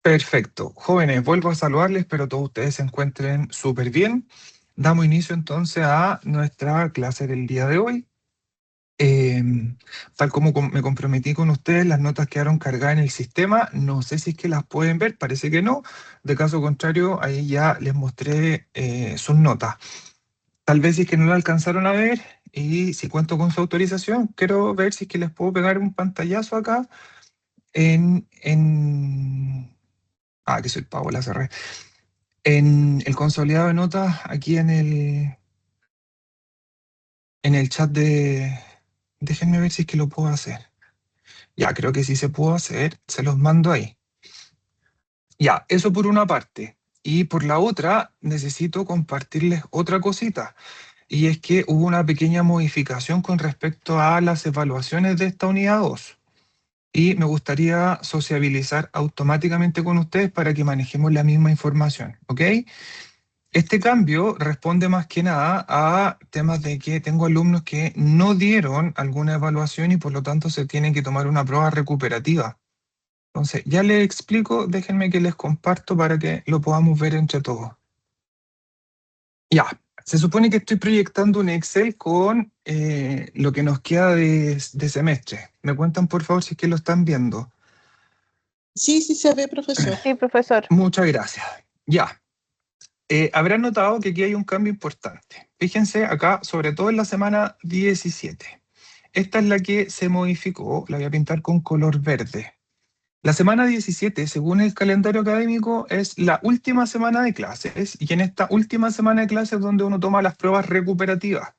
Perfecto. Jóvenes, vuelvo a saludarles, espero todos ustedes se encuentren súper bien. Damos inicio entonces a nuestra clase del día de hoy. Tal como me comprometí con ustedes, las notas quedaron cargadas en el sistema. No sé si es que las pueden ver, parece que no. De caso contrario, ahí ya les mostré sus notas. Tal vez si es que no la alcanzaron a ver y si cuento con su autorización, quiero ver si es que les puedo pegar un pantallazo acá en... Ah, que soy el pavo, la cerré. En el consolidado de notas, aquí en el chat de... Déjenme ver si es que lo puedo hacer. Ya, creo que sí se puede hacer, se los mando ahí. Ya, eso por una parte. Y por la otra, necesito compartirles otra cosita. Y es que hubo una pequeña modificación con respecto a las evaluaciones de esta unidad 2. Y me gustaría sociabilizar automáticamente con ustedes para que manejemos la misma información, ¿ok? Este cambio responde más que nada a temas de que tengo alumnos que no dieron alguna evaluación y por lo tanto se tienen que tomar una prueba recuperativa. Entonces, ya les explico, déjenme que les comparto para que lo podamos ver entre todos. Ya, se supone que estoy proyectando un Excel con lo que nos queda de semestre. ¿Me cuentan por favor si es que lo están viendo? Sí, sí se ve, profesor. Sí, profesor. Muchas gracias. Ya. Habrán notado que aquí hay un cambio importante. Fíjense acá, sobre todo en la semana 17. Esta es la que se modificó, la voy a pintar con color verde. La semana 17, según el calendario académico, es la última semana de clases y en esta última semana de clases es donde uno toma las pruebas recuperativas.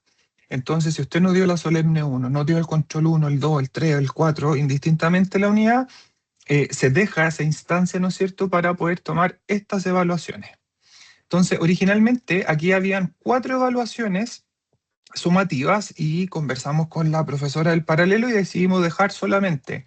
Entonces, si usted no dio la solemne 1, no dio el control 1, el 2, el 3, el 4, indistintamente la unidad, se deja esa instancia, ¿no es cierto?, para poder tomar estas evaluaciones. Entonces, originalmente aquí habían 4 evaluaciones sumativas y conversamos con la profesora del paralelo y decidimos dejar solamente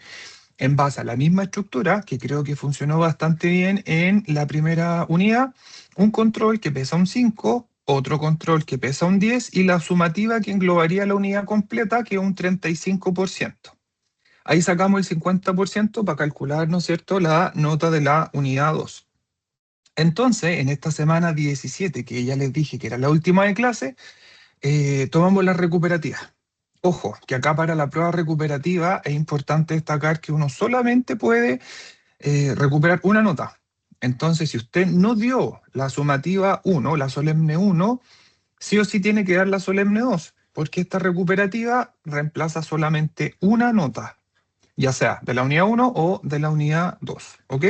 en base a la misma estructura, que creo que funcionó bastante bien en la primera unidad, un control que pesa un 5, otro control que pesa un 10 y la sumativa que englobaría la unidad completa, que es un 35%. Ahí sacamos el 50% para calcular, ¿no es cierto?, la nota de la unidad 2. Entonces, en esta semana 17, que ya les dije que era la última de clase, tomamos la recuperativa. Ojo, que acá para la prueba recuperativa es importante destacar que uno solamente puede recuperar una nota. Entonces, si usted no dio la sumativa 1, la solemne 1, sí o sí tiene que dar la solemne 2, porque esta recuperativa reemplaza solamente una nota, ya sea de la unidad 1 o de la unidad 2, ¿ok?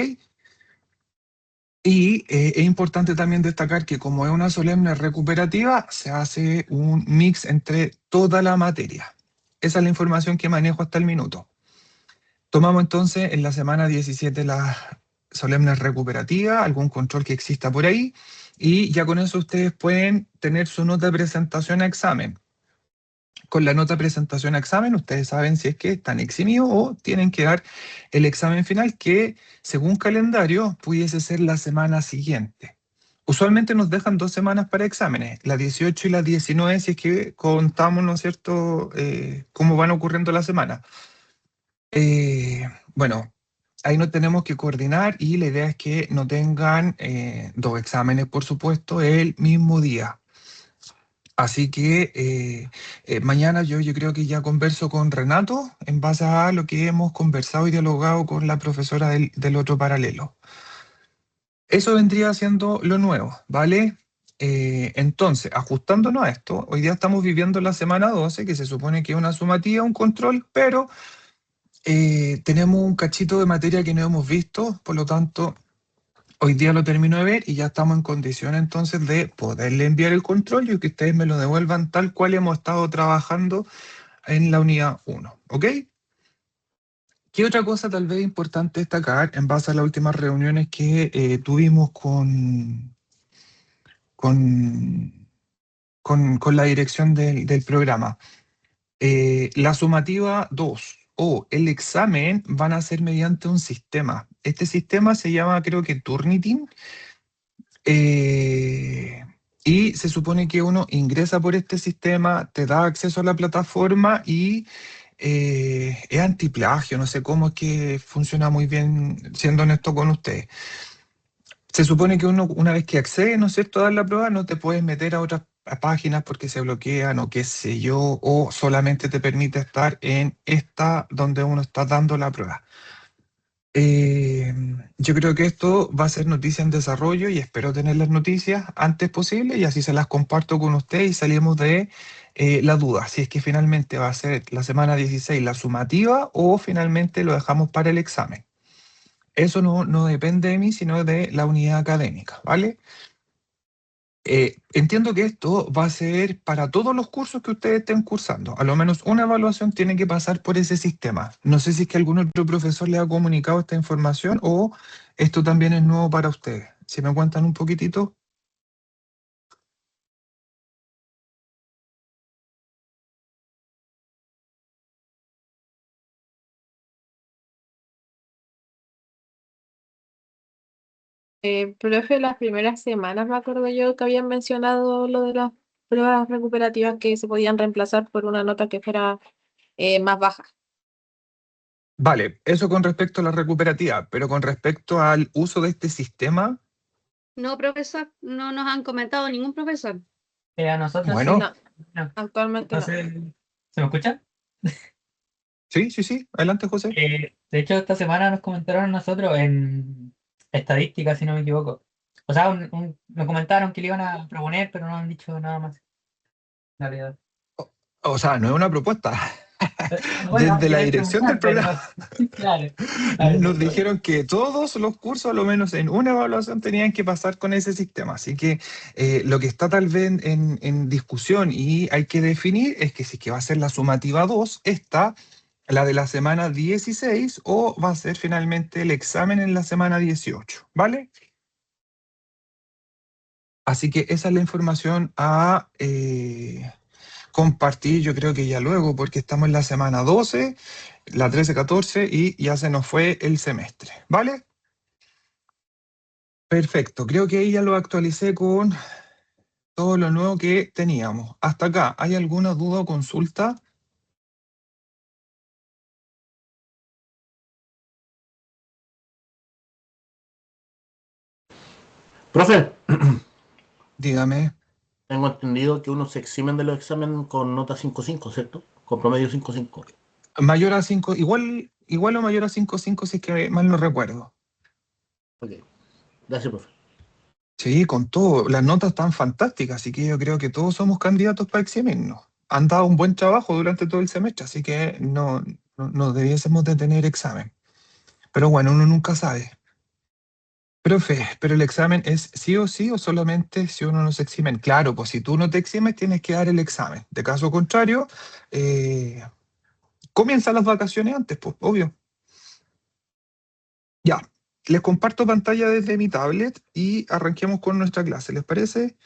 Y es importante también destacar que como es una solemne recuperativa, se hace un mix entre toda la materia. Esa es la información que manejo hasta el minuto. Tomamos entonces en la semana 17 la solemne recuperativa, algún control que exista por ahí, y ya con eso ustedes pueden tener su nota de presentación a examen. Con la nota de presentación a examen, ustedes saben si es que están eximidos o tienen que dar el examen final, que según calendario pudiese ser la semana siguiente. Usualmente nos dejan 2 semanas para exámenes, la 18 y la 19, si es que contamos, ¿no es cierto?, cómo van ocurriendo las semanas. Bueno, ahí nos tenemos que coordinar y la idea es que no tengan 2 exámenes, por supuesto, el mismo día. Así que mañana yo creo que ya converso con Renato en base a lo que hemos conversado y dialogado con la profesora del otro paralelo. Eso vendría siendo lo nuevo, ¿vale? Entonces, ajustándonos a esto, hoy día estamos viviendo la semana 12, que se supone que es una sumativa, un control, pero tenemos un cachito de materia que no hemos visto, por lo tanto, hoy día lo termino de ver y ya estamos en condición entonces de poderle enviar el control y que ustedes me lo devuelvan tal cual hemos estado trabajando en la unidad 1, ¿ok? ¿Qué otra cosa tal vez importante destacar en base a las últimas reuniones que tuvimos con, con la dirección del programa? La sumativa 2 o el examen van a ser mediante un sistema. Este sistema se llama, creo que Turnitin, y se supone que uno ingresa por este sistema, te da acceso a la plataforma y es antiplagio, no sé cómo es que funciona muy bien, siendo honesto con ustedes. Se supone que uno, una vez que accede, ¿no es cierto?, a dar la prueba, no te puedes meter a otras páginas porque se bloquean o qué sé yo, o solamente te permite estar en esta donde uno está dando la prueba. Eh, yo creo que esto va a ser noticia en desarrollo y espero tener las noticias antes posible y así se las comparto con usted y salimos de la duda, si es que finalmente va a ser la semana 16 la sumativa o finalmente lo dejamos para el examen. Eso no depende de mí, sino de la unidad académica, ¿vale? Entiendo que esto va a ser para todos los cursos que ustedes estén cursando. A lo menos una evaluación tiene que pasar por ese sistema. No sé si es que algún otro profesor le ha comunicado esta información o esto también es nuevo para ustedes. Si me cuentan un poquitito. Profe, las primeras semanas me acuerdo yo que habían mencionado lo de las pruebas recuperativas que se podían reemplazar por una nota que fuera más baja. Vale, eso con respecto a la recuperativa, pero con respecto al uso de este sistema, No, profesor, no nos han comentado ningún profesor. A nosotros bueno, No, no. actualmente no. ¿Se me escucha? sí, adelante, José. De hecho, esta semana nos comentaron a nosotros en estadística, si no me equivoco. O sea, me comentaron que le iban a proponer, pero no han dicho nada más. En realidad. O sea, no es una propuesta. Bueno, Desde la quieren dirección del preguntar, programa pero claro. A ver, nos dijeron que todos los cursos, a lo menos en una evaluación, tenían que pasar con ese sistema. Así que lo que está tal vez en discusión y hay que definir es que si es que va a ser la sumativa 2 esta, la de la semana 16, o va a ser finalmente el examen en la semana 18, ¿vale? Así que esa es la información a compartir, yo creo que ya luego, porque estamos en la semana 12, la 13, 14 y ya se nos fue el semestre, ¿vale? Perfecto, creo que ahí ya lo actualicé con todo lo nuevo que teníamos. Hasta acá, ¿hay alguna duda o consulta? Profe, Dígame. tengo entendido que unos se eximen de los exámenes con nota 5.5, ¿cierto? Con promedio 5.5. Mayor a 5, igual o mayor a 5,5 si es que mal no recuerdo. Ok, gracias, profe. Sí, con todo, las notas están fantásticas, así que yo creo que todos somos candidatos para eximirnos. Han dado un buen trabajo durante todo el semestre, así que no debiésemos de tener examen. Pero bueno, uno nunca sabe. Profe, pero el examen es sí o solamente si uno no se exime. Claro, pues si tú no te eximes, tienes que dar el examen. De caso contrario, comienzan las vacaciones antes, pues, obvio. Ya, les comparto pantalla desde mi tablet y arranquemos con nuestra clase, ¿les parece?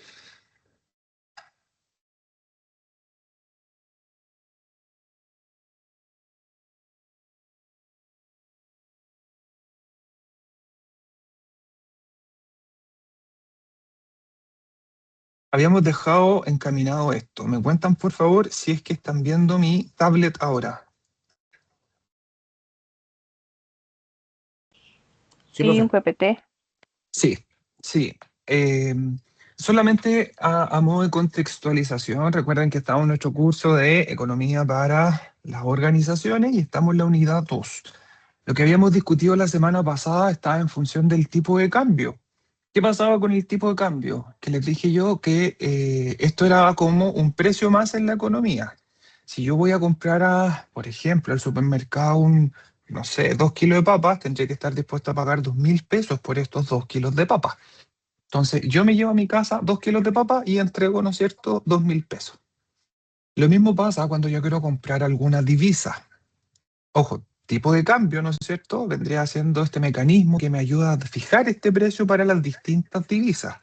Habíamos dejado encaminado esto. ¿Me cuentan, por favor, si es que están viendo mi tablet ahora? Sí, Y un profe. PPT. Sí. Eh, solamente a modo de contextualización, recuerden que estamos en nuestro curso de Economía para las Organizaciones y estamos en la unidad 2. Lo que habíamos discutido la semana pasada estaba en función del tipo de cambio. ¿Qué pasaba con el tipo de cambio? Que les dije yo que esto era como un precio más en la economía. Si yo voy a comprar, por ejemplo, al supermercado no sé, 2 kilos de papas, tendré que estar dispuesto a pagar 2.000 pesos por estos 2 kilos de papas. Entonces, yo me llevo a mi casa 2 kilos de papas y entrego, ¿no es cierto?, 2.000 pesos. Lo mismo pasa cuando yo quiero comprar alguna divisa. Ojo, tipo de cambio, ¿no es cierto? Vendría siendo este mecanismo que me ayuda a fijar este precio para las distintas divisas.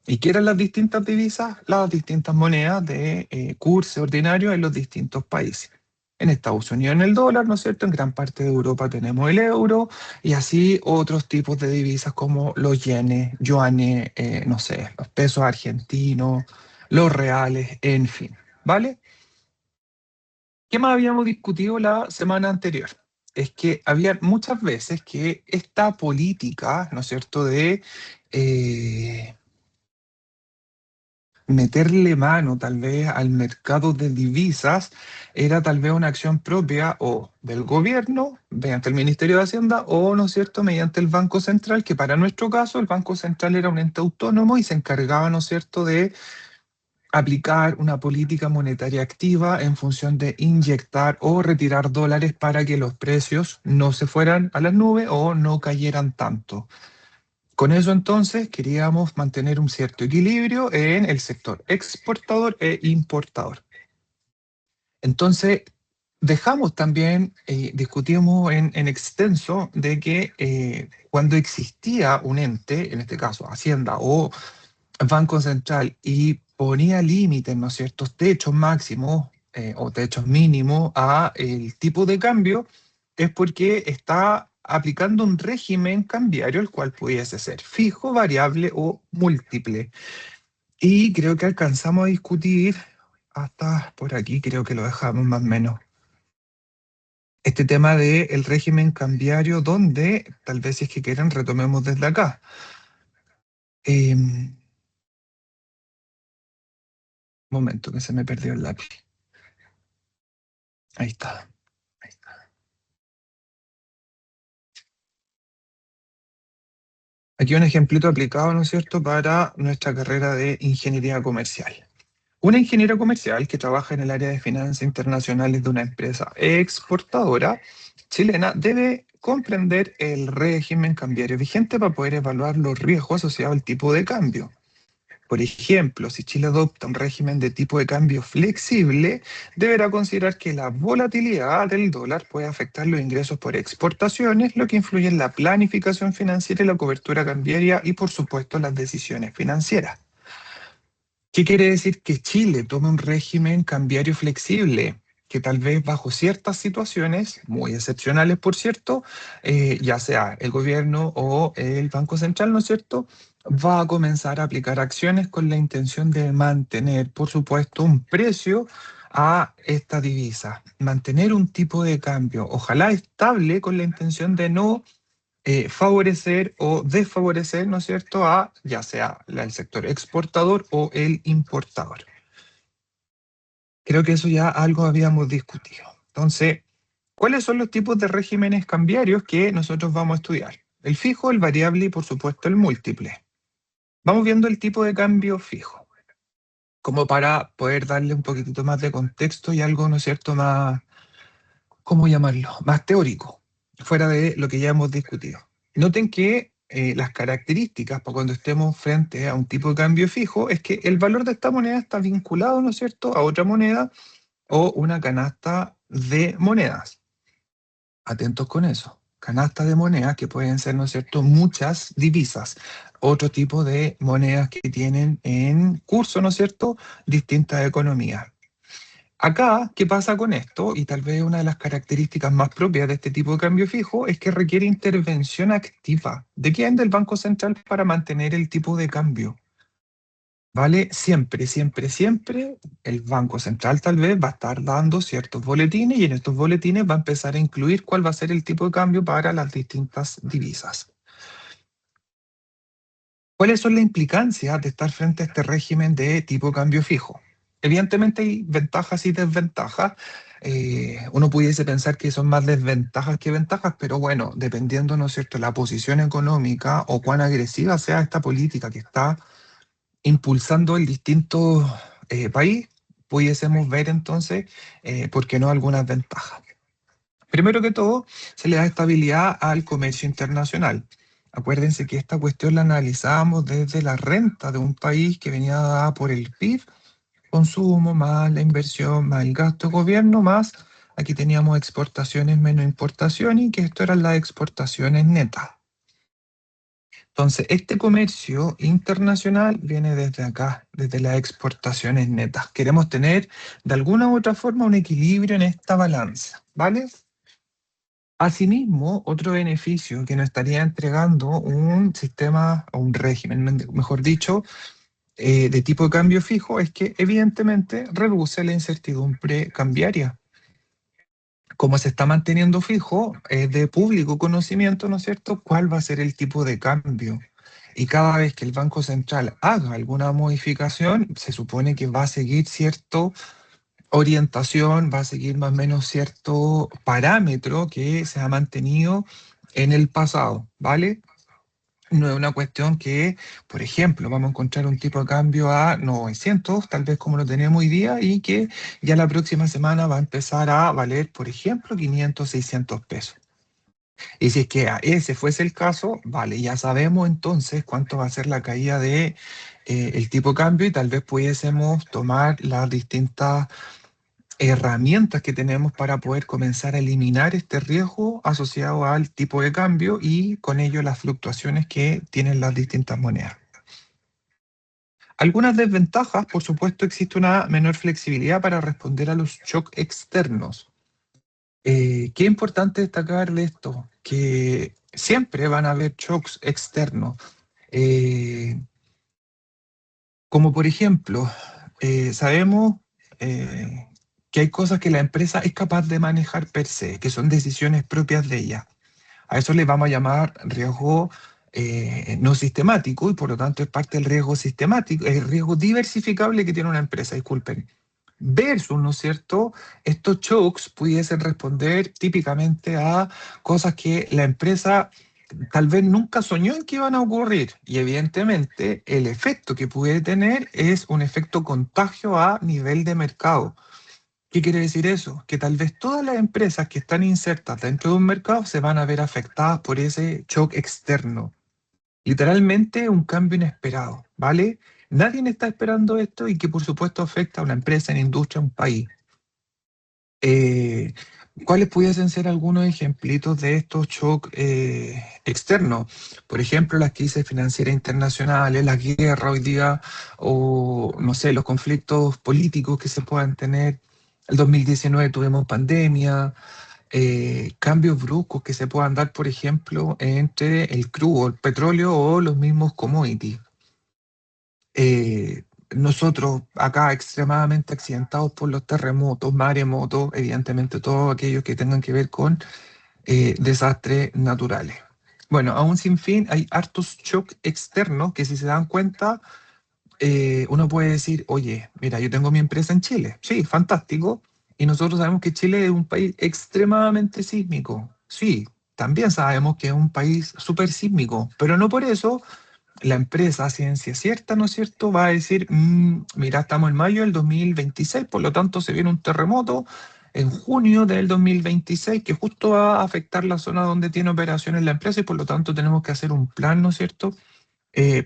¿Y qué eran las distintas divisas? Las distintas monedas de curso ordinario en los distintos países. En Estados Unidos en el dólar, ¿no es cierto? En gran parte de Europa tenemos el euro y así otros tipos de divisas como los yenes, yuanes, no sé, los pesos argentinos, los reales, en fin. ¿Vale? ¿Qué más habíamos discutido la semana anterior? Es que había muchas veces que esta política, ¿no es cierto?, de meterle mano tal vez al mercado de divisas era tal vez una acción propia o del gobierno, mediante el Ministerio de Hacienda, o, ¿no es cierto?, mediante el Banco Central, que para nuestro caso el Banco Central era un ente autónomo y se encargaba, ¿no es cierto?, de aplicar una política monetaria activa en función de inyectar o retirar dólares para que los precios no se fueran a las nubes o no cayeran tanto. Con eso entonces queríamos mantener un cierto equilibrio en el sector exportador e importador. Entonces dejamos también, discutimos en extenso de que cuando existía un ente, en este caso Hacienda o Banco Central, y ponía límites, ¿no es cierto?, techos máximos o techos mínimos a el tipo de cambio, es porque está aplicando un régimen cambiario, el cual pudiese ser fijo, variable o múltiple. Y creo que alcanzamos a discutir hasta por aquí, creo que lo dejamos más o menos. Este tema del régimen cambiario, donde tal vez si es que quieren retomemos desde acá. Momento, que se me perdió el lápiz. Ahí está. Ahí está. Aquí un ejemplito aplicado, ¿no es cierto?, para nuestra carrera de ingeniería comercial. Una ingeniera comercial que trabaja en el área de finanzas internacionales de una empresa exportadora chilena debe comprender el régimen cambiario vigente para poder evaluar los riesgos asociados al tipo de cambio. Por ejemplo, si Chile adopta un régimen de tipo de cambio flexible, deberá considerar que la volatilidad del dólar puede afectar los ingresos por exportaciones, lo que influye en la planificación financiera y la cobertura cambiaria y, por supuesto, las decisiones financieras. ¿Qué quiere decir que Chile tome un régimen cambiario flexible? Que tal vez bajo ciertas situaciones, muy excepcionales por cierto, ya sea el gobierno o el Banco Central, ¿no es cierto?, va a comenzar a aplicar acciones con la intención de mantener, por supuesto, un precio a esta divisa, mantener un tipo de cambio, ojalá estable, con la intención de no favorecer o desfavorecer, ¿no es cierto?, a ya sea el sector exportador o el importador. Creo que eso ya algo habíamos discutido. Entonces, ¿cuáles son los tipos de regímenes cambiarios que nosotros vamos a estudiar? El fijo, el variable y, por supuesto, el múltiple. Vamos viendo el tipo de cambio fijo, como para poder darle un poquitito más de contexto y algo, ¿no es cierto?, más, ¿cómo llamarlo?, más teórico, fuera de lo que ya hemos discutido. Noten que las características para cuando estemos frente a un tipo de cambio fijo es que el valor de esta moneda está vinculado, ¿no es cierto?, a otra moneda o una canasta de monedas. Atentos con eso. Canasta de monedas que pueden ser, ¿no es cierto?, muchas divisas, otro tipo de monedas que tienen en curso, ¿no es cierto?, distintas economías. Acá, ¿qué pasa con esto? Y tal vez una de las características más propias de este tipo de cambio fijo es que requiere intervención activa. ¿De quién? Del Banco Central para mantener el tipo de cambio. ¿Vale? Siempre, siempre, siempre el Banco Central tal vez va a estar dando ciertos boletines y en estos boletines va a empezar a incluir cuál va a ser el tipo de cambio para las distintas divisas. ¿Cuáles son las implicancias de estar frente a este régimen de tipo de cambio fijo? Evidentemente hay ventajas y desventajas. Uno pudiese pensar que son más desventajas que ventajas, pero bueno, dependiendo, ¿no es cierto?, la posición económica o cuán agresiva sea esta política que está impulsando el distinto país, pudiésemos ver entonces, ¿por qué no?, algunas ventajas. Primero que todo, se le da estabilidad al comercio internacional. Acuérdense que esta cuestión la analizábamos desde la renta de un país que venía dada por el PIB, consumo, más la inversión, más el gasto de gobierno, más aquí teníamos exportaciones menos importaciones, y que esto eran las exportaciones netas. Entonces, este comercio internacional viene desde acá, desde las exportaciones netas. Queremos tener de alguna u otra forma un equilibrio en esta balanza, ¿vale? Asimismo, otro beneficio que nos estaría entregando un sistema o un régimen, mejor dicho, de tipo de cambio fijo, es que evidentemente reduce la incertidumbre cambiaria. como se está manteniendo fijo, es de público conocimiento, ¿no es cierto?, cuál va a ser el tipo de cambio. Y cada vez que el Banco Central haga alguna modificación, se supone que va a seguir cierta orientación, va a seguir más o menos cierto parámetro que se ha mantenido en el pasado, ¿vale? No es una cuestión que, por ejemplo, vamos a encontrar un tipo de cambio a 900, tal vez como lo tenemos hoy día, y que ya la próxima semana va a empezar a valer, por ejemplo, 500, 600 pesos. Y si es que ese fuese el caso, vale, ya sabemos entonces cuánto va a ser la caída de el tipo de cambio y tal vez pudiésemos tomar las distintas herramientas que tenemos para poder comenzar a eliminar este riesgo asociado al tipo de cambio y con ello las fluctuaciones que tienen las distintas monedas. Algunas desventajas, por supuesto, existe una menor flexibilidad para responder a los shocks externos. Qué importante destacar de esto, que siempre van a haber shocks externos, como por ejemplo, sabemos que hay cosas que la empresa es capaz de manejar per se, que son decisiones propias de ella. A eso le vamos a llamar riesgo no sistemático y por lo tanto es parte del riesgo sistemático, el riesgo diversificable que tiene una empresa, disculpen. Versus, ¿no es cierto? Estos shocks pudiesen responder típicamente a cosas que la empresa tal vez nunca soñó en que iban a ocurrir. Y evidentemente el efecto que puede tener es un efecto contagio a nivel de mercado. ¿Qué quiere decir eso? Que tal vez todas las empresas que están insertas dentro de un mercado se van a ver afectadas por ese shock externo. Literalmente un cambio inesperado, ¿vale? Nadie está esperando esto y que por supuesto afecta a una empresa, a una industria, a un país. ¿Cuáles pudiesen ser algunos ejemplitos de estos shocks externos? Por ejemplo, las crisis financieras internacionales, la guerra hoy día, o no sé, los conflictos políticos que se puedan tener. El 2019 tuvimos pandemia, cambios bruscos que se puedan dar, por ejemplo, entre el crudo, el petróleo o los mismos commodities. Nosotros acá extremadamente accidentados por los terremotos, maremotos, evidentemente todo aquello que tengan que ver con desastres naturales. Bueno, aún sin fin hay hartos shocks externos que si se dan cuenta, uno puede decir, oye, mira, yo tengo mi empresa en Chile. Sí, fantástico. Y nosotros sabemos que Chile es un país extremadamente sísmico. Sí, también sabemos que es un país súper sísmico, pero no por eso la empresa, a ciencia cierta, ¿no es cierto?, va a decir, mira, estamos en mayo del 2026, por lo tanto se viene un terremoto en junio del 2026 que justo va a afectar la zona donde tiene operaciones la empresa y por lo tanto tenemos que hacer un plan, ¿no es cierto?,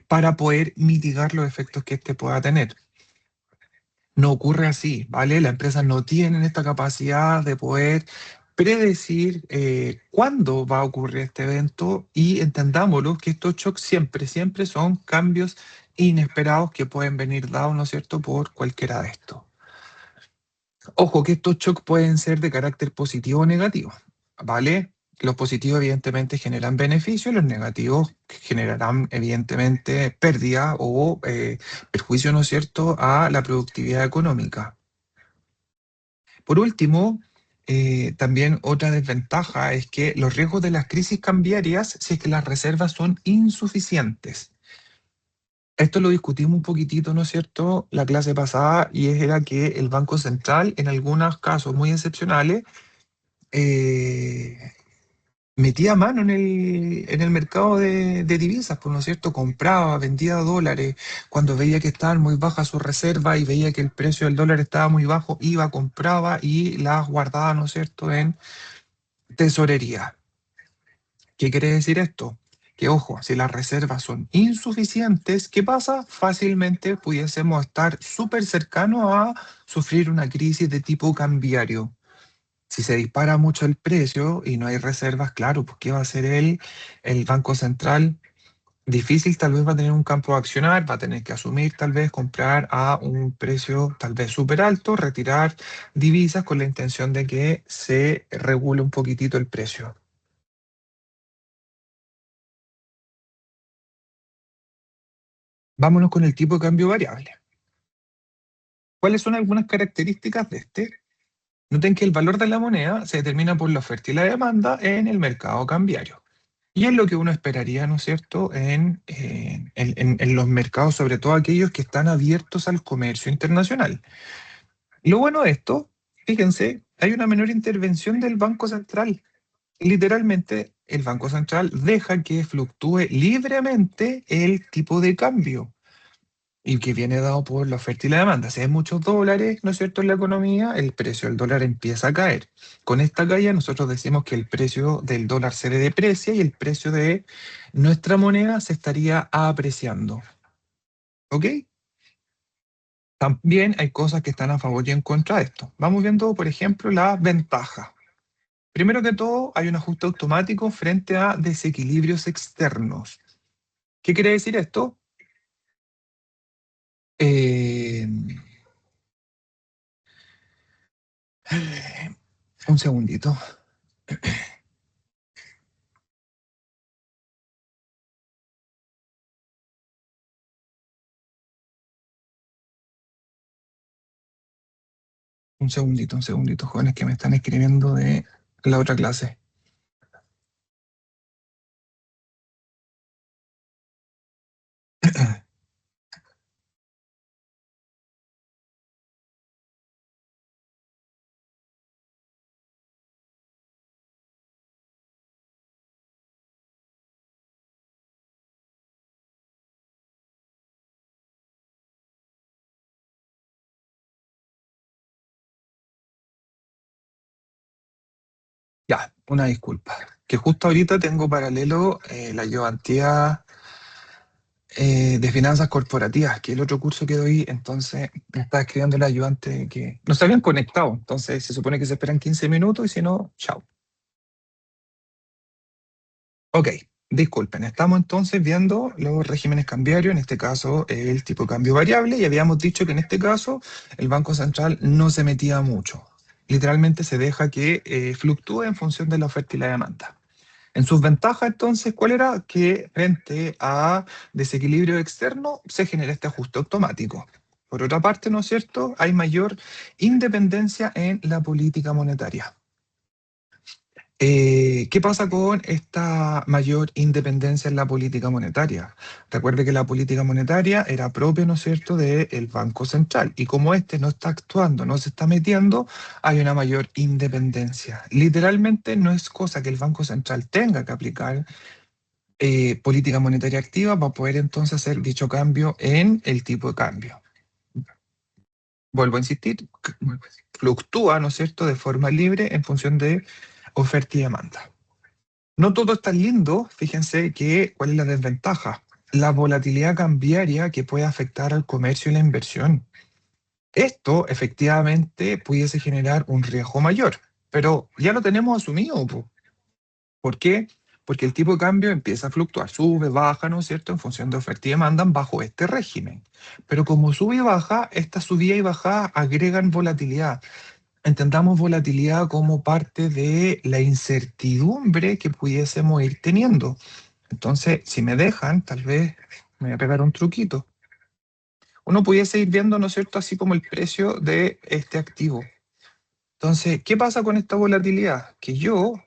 para poder mitigar los efectos que este pueda tener. No ocurre así, ¿vale? Las empresas no tienen esta capacidad de poder predecir cuándo va a ocurrir este evento y entendámoslo que estos shocks siempre son cambios inesperados que pueden venir dados, ¿no es cierto?, por cualquiera de estos. Ojo que estos shocks pueden ser de carácter positivo o negativo, ¿vale? Los positivos evidentemente generan beneficios, los negativos generarán evidentemente pérdida o perjuicio, ¿no es cierto?, a la productividad económica. Por último, también otra desventaja es que los riesgos de las crisis cambiarias, si es que las reservas son insuficientes. Esto lo discutimos un poquitito, ¿no es cierto?, la clase pasada, y era que el Banco Central, en algunos casos muy excepcionales, eh, metía mano en el mercado de divisas, pues, ¿no es cierto? Compraba, vendía dólares, cuando veía que estaban muy bajas sus reservas y veía que el precio del dólar estaba muy bajo, iba, compraba y las guardaba, ¿no es cierto?, en tesorería. ¿Qué quiere decir esto? Que ojo, si las reservas son insuficientes, ¿qué pasa? Fácilmente pudiésemos estar súper cercanos a sufrir una crisis de tipo cambiario. Si se dispara mucho el precio y no hay reservas, claro, pues ¿qué va a hacer el Banco Central? Difícil, tal vez va a tener un campo de accionar, va a tener que asumir, tal vez comprar a un precio tal vez súper alto, retirar divisas con la intención de que se regule un poquitito el precio. Vámonos con el tipo de cambio variable. ¿Cuáles son algunas características de este? Noten que el valor de la moneda se determina por la oferta y la demanda en el mercado cambiario. Y es lo que uno esperaría, ¿no es cierto?, en los mercados, sobre todo aquellos que están abiertos al comercio internacional. Lo bueno de esto, fíjense, hay una menor intervención del Banco Central. Literalmente, el Banco Central deja que fluctúe libremente el tipo de cambio y que viene dado por la oferta y la demanda. Si hay muchos dólares, ¿no es cierto?, en la economía, el precio del dólar empieza a caer. Con esta caída nosotros decimos que el precio del dólar se deprecia y el precio de nuestra moneda se estaría apreciando. ¿Ok? También hay cosas que están a favor y en contra de esto. Vamos viendo, por ejemplo, las ventajas. Primero que todo, hay un ajuste automático frente a desequilibrios externos. ¿Qué quiere decir esto? Un segundito. Un segundito, jóvenes que me están escribiendo de la otra clase. Ya, una disculpa. Que justo ahorita tengo paralelo la ayudantía de finanzas corporativas, que es el otro curso que doy, entonces me está escribiendo el ayudante que no se habían conectado, entonces se supone que se esperan 15 minutos y si no, chao. Ok, disculpen, estamos entonces viendo los regímenes cambiarios, en este caso el tipo de cambio variable, y habíamos dicho que en este caso el Banco Central no se metía mucho. Literalmente se deja que fluctúe en función de la oferta y la demanda. En sus ventajas, entonces, ¿cuál era? Que frente a desequilibrio externo se genera este ajuste automático. Por otra parte, ¿no es cierto?, hay mayor independencia en la política monetaria. ¿Qué pasa con esta mayor independencia en la política monetaria? Recuerde que la política monetaria era propia, ¿no es cierto?, del Banco Central. Y como este no está actuando, no se está metiendo, hay una mayor independencia. Literalmente no es cosa que el Banco Central tenga que aplicar política monetaria activa para poder entonces hacer dicho cambio en el tipo de cambio. Vuelvo a insistir, fluctúa, ¿no es cierto?, de forma libre en función de oferta y demanda. No todo es tan lindo, fíjense que cuál es la desventaja. La volatilidad cambiaria que puede afectar al comercio y la inversión. Esto efectivamente pudiese generar un riesgo mayor, pero ya lo tenemos asumido, po. ¿Por qué? Porque el tipo de cambio empieza a fluctuar, sube, baja, ¿no es cierto?, en función de oferta y demanda bajo este régimen. Pero como sube y baja, esta subida y bajada agregan volatilidad. Entendamos volatilidad como parte de la incertidumbre que pudiésemos ir teniendo. Entonces, si me dejan, tal vez me voy a pegar un truquito. Uno pudiese ir viendo, ¿no es cierto?, así como el precio de este activo. Entonces, ¿qué pasa con esta volatilidad? Que yo,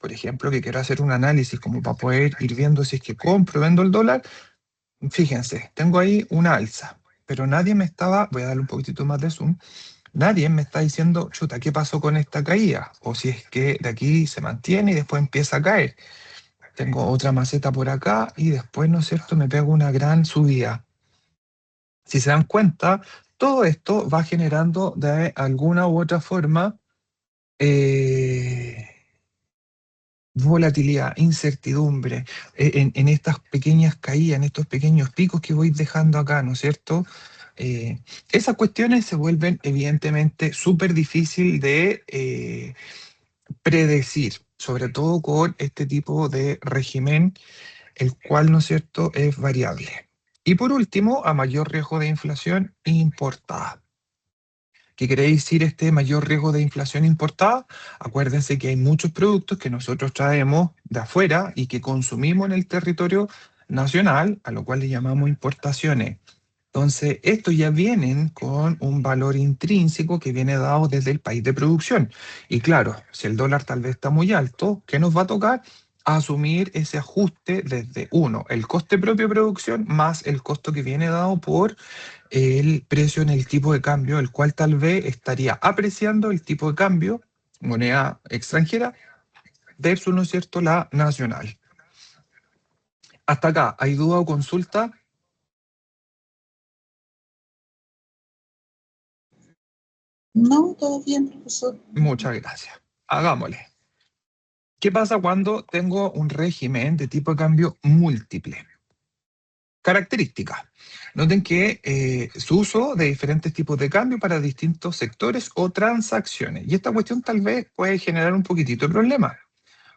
por ejemplo, que quiero hacer un análisis como para poder ir viendo si es que compro o vendo el dólar, fíjense, tengo ahí una alza, pero nadie me estaba, voy a darle un poquitito más de zoom, nadie me está diciendo, chuta, ¿qué pasó con esta caída? O si es que de aquí se mantiene y después empieza a caer. Tengo otra maceta por acá y después, ¿no es cierto?, me pego una gran subida. Si se dan cuenta, todo esto va generando de alguna u otra forma volatilidad, incertidumbre, en estas pequeñas caídas, en estos pequeños picos que voy dejando acá, ¿no es cierto? Esas cuestiones se vuelven evidentemente súper difícil de predecir, sobre todo con este tipo de régimen, el cual, ¿no es cierto?, es variable. Y por último, a mayor riesgo de inflación importada. ¿Qué quiere decir este mayor riesgo de inflación importada? Acuérdense que hay muchos productos que nosotros traemos de afuera y que consumimos en el territorio nacional, a lo cual le llamamos importaciones. Entonces, estos ya vienen con un valor intrínseco que viene dado desde el país de producción. Y claro, si el dólar tal vez está muy alto, ¿qué nos va a tocar? Asumir ese ajuste desde uno, el coste propio de producción más el costo que viene dado por el precio en el tipo de cambio, el cual tal vez estaría apreciando el tipo de cambio, moneda extranjera, versus, ¿no es cierto?, la nacional. Hasta acá, ¿hay duda o consulta? No, todo bien, profesor. Muchas gracias. Hagámosle. ¿Qué pasa cuando tengo un régimen de tipo de cambio múltiple? Características. Noten que su uso de diferentes tipos de cambio para distintos sectores o transacciones. Y esta cuestión tal vez puede generar un poquitito de problema,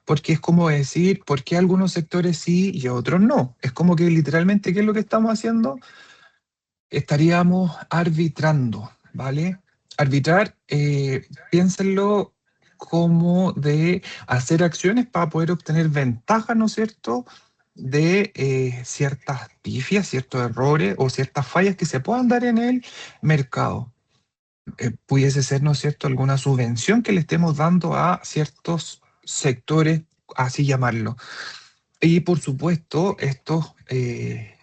porque es como decir, ¿por qué algunos sectores sí y otros no? Es como que literalmente, ¿qué es lo que estamos haciendo? Estaríamos arbitrando, ¿vale? Arbitrar, piénsenlo como de hacer acciones para poder obtener ventajas, ¿no es cierto?, de ciertas pifias, ciertos errores o ciertas fallas que se puedan dar en el mercado. Pudiese ser, ¿no es cierto?, alguna subvención que le estemos dando a ciertos sectores, así llamarlo. Y por supuesto, esto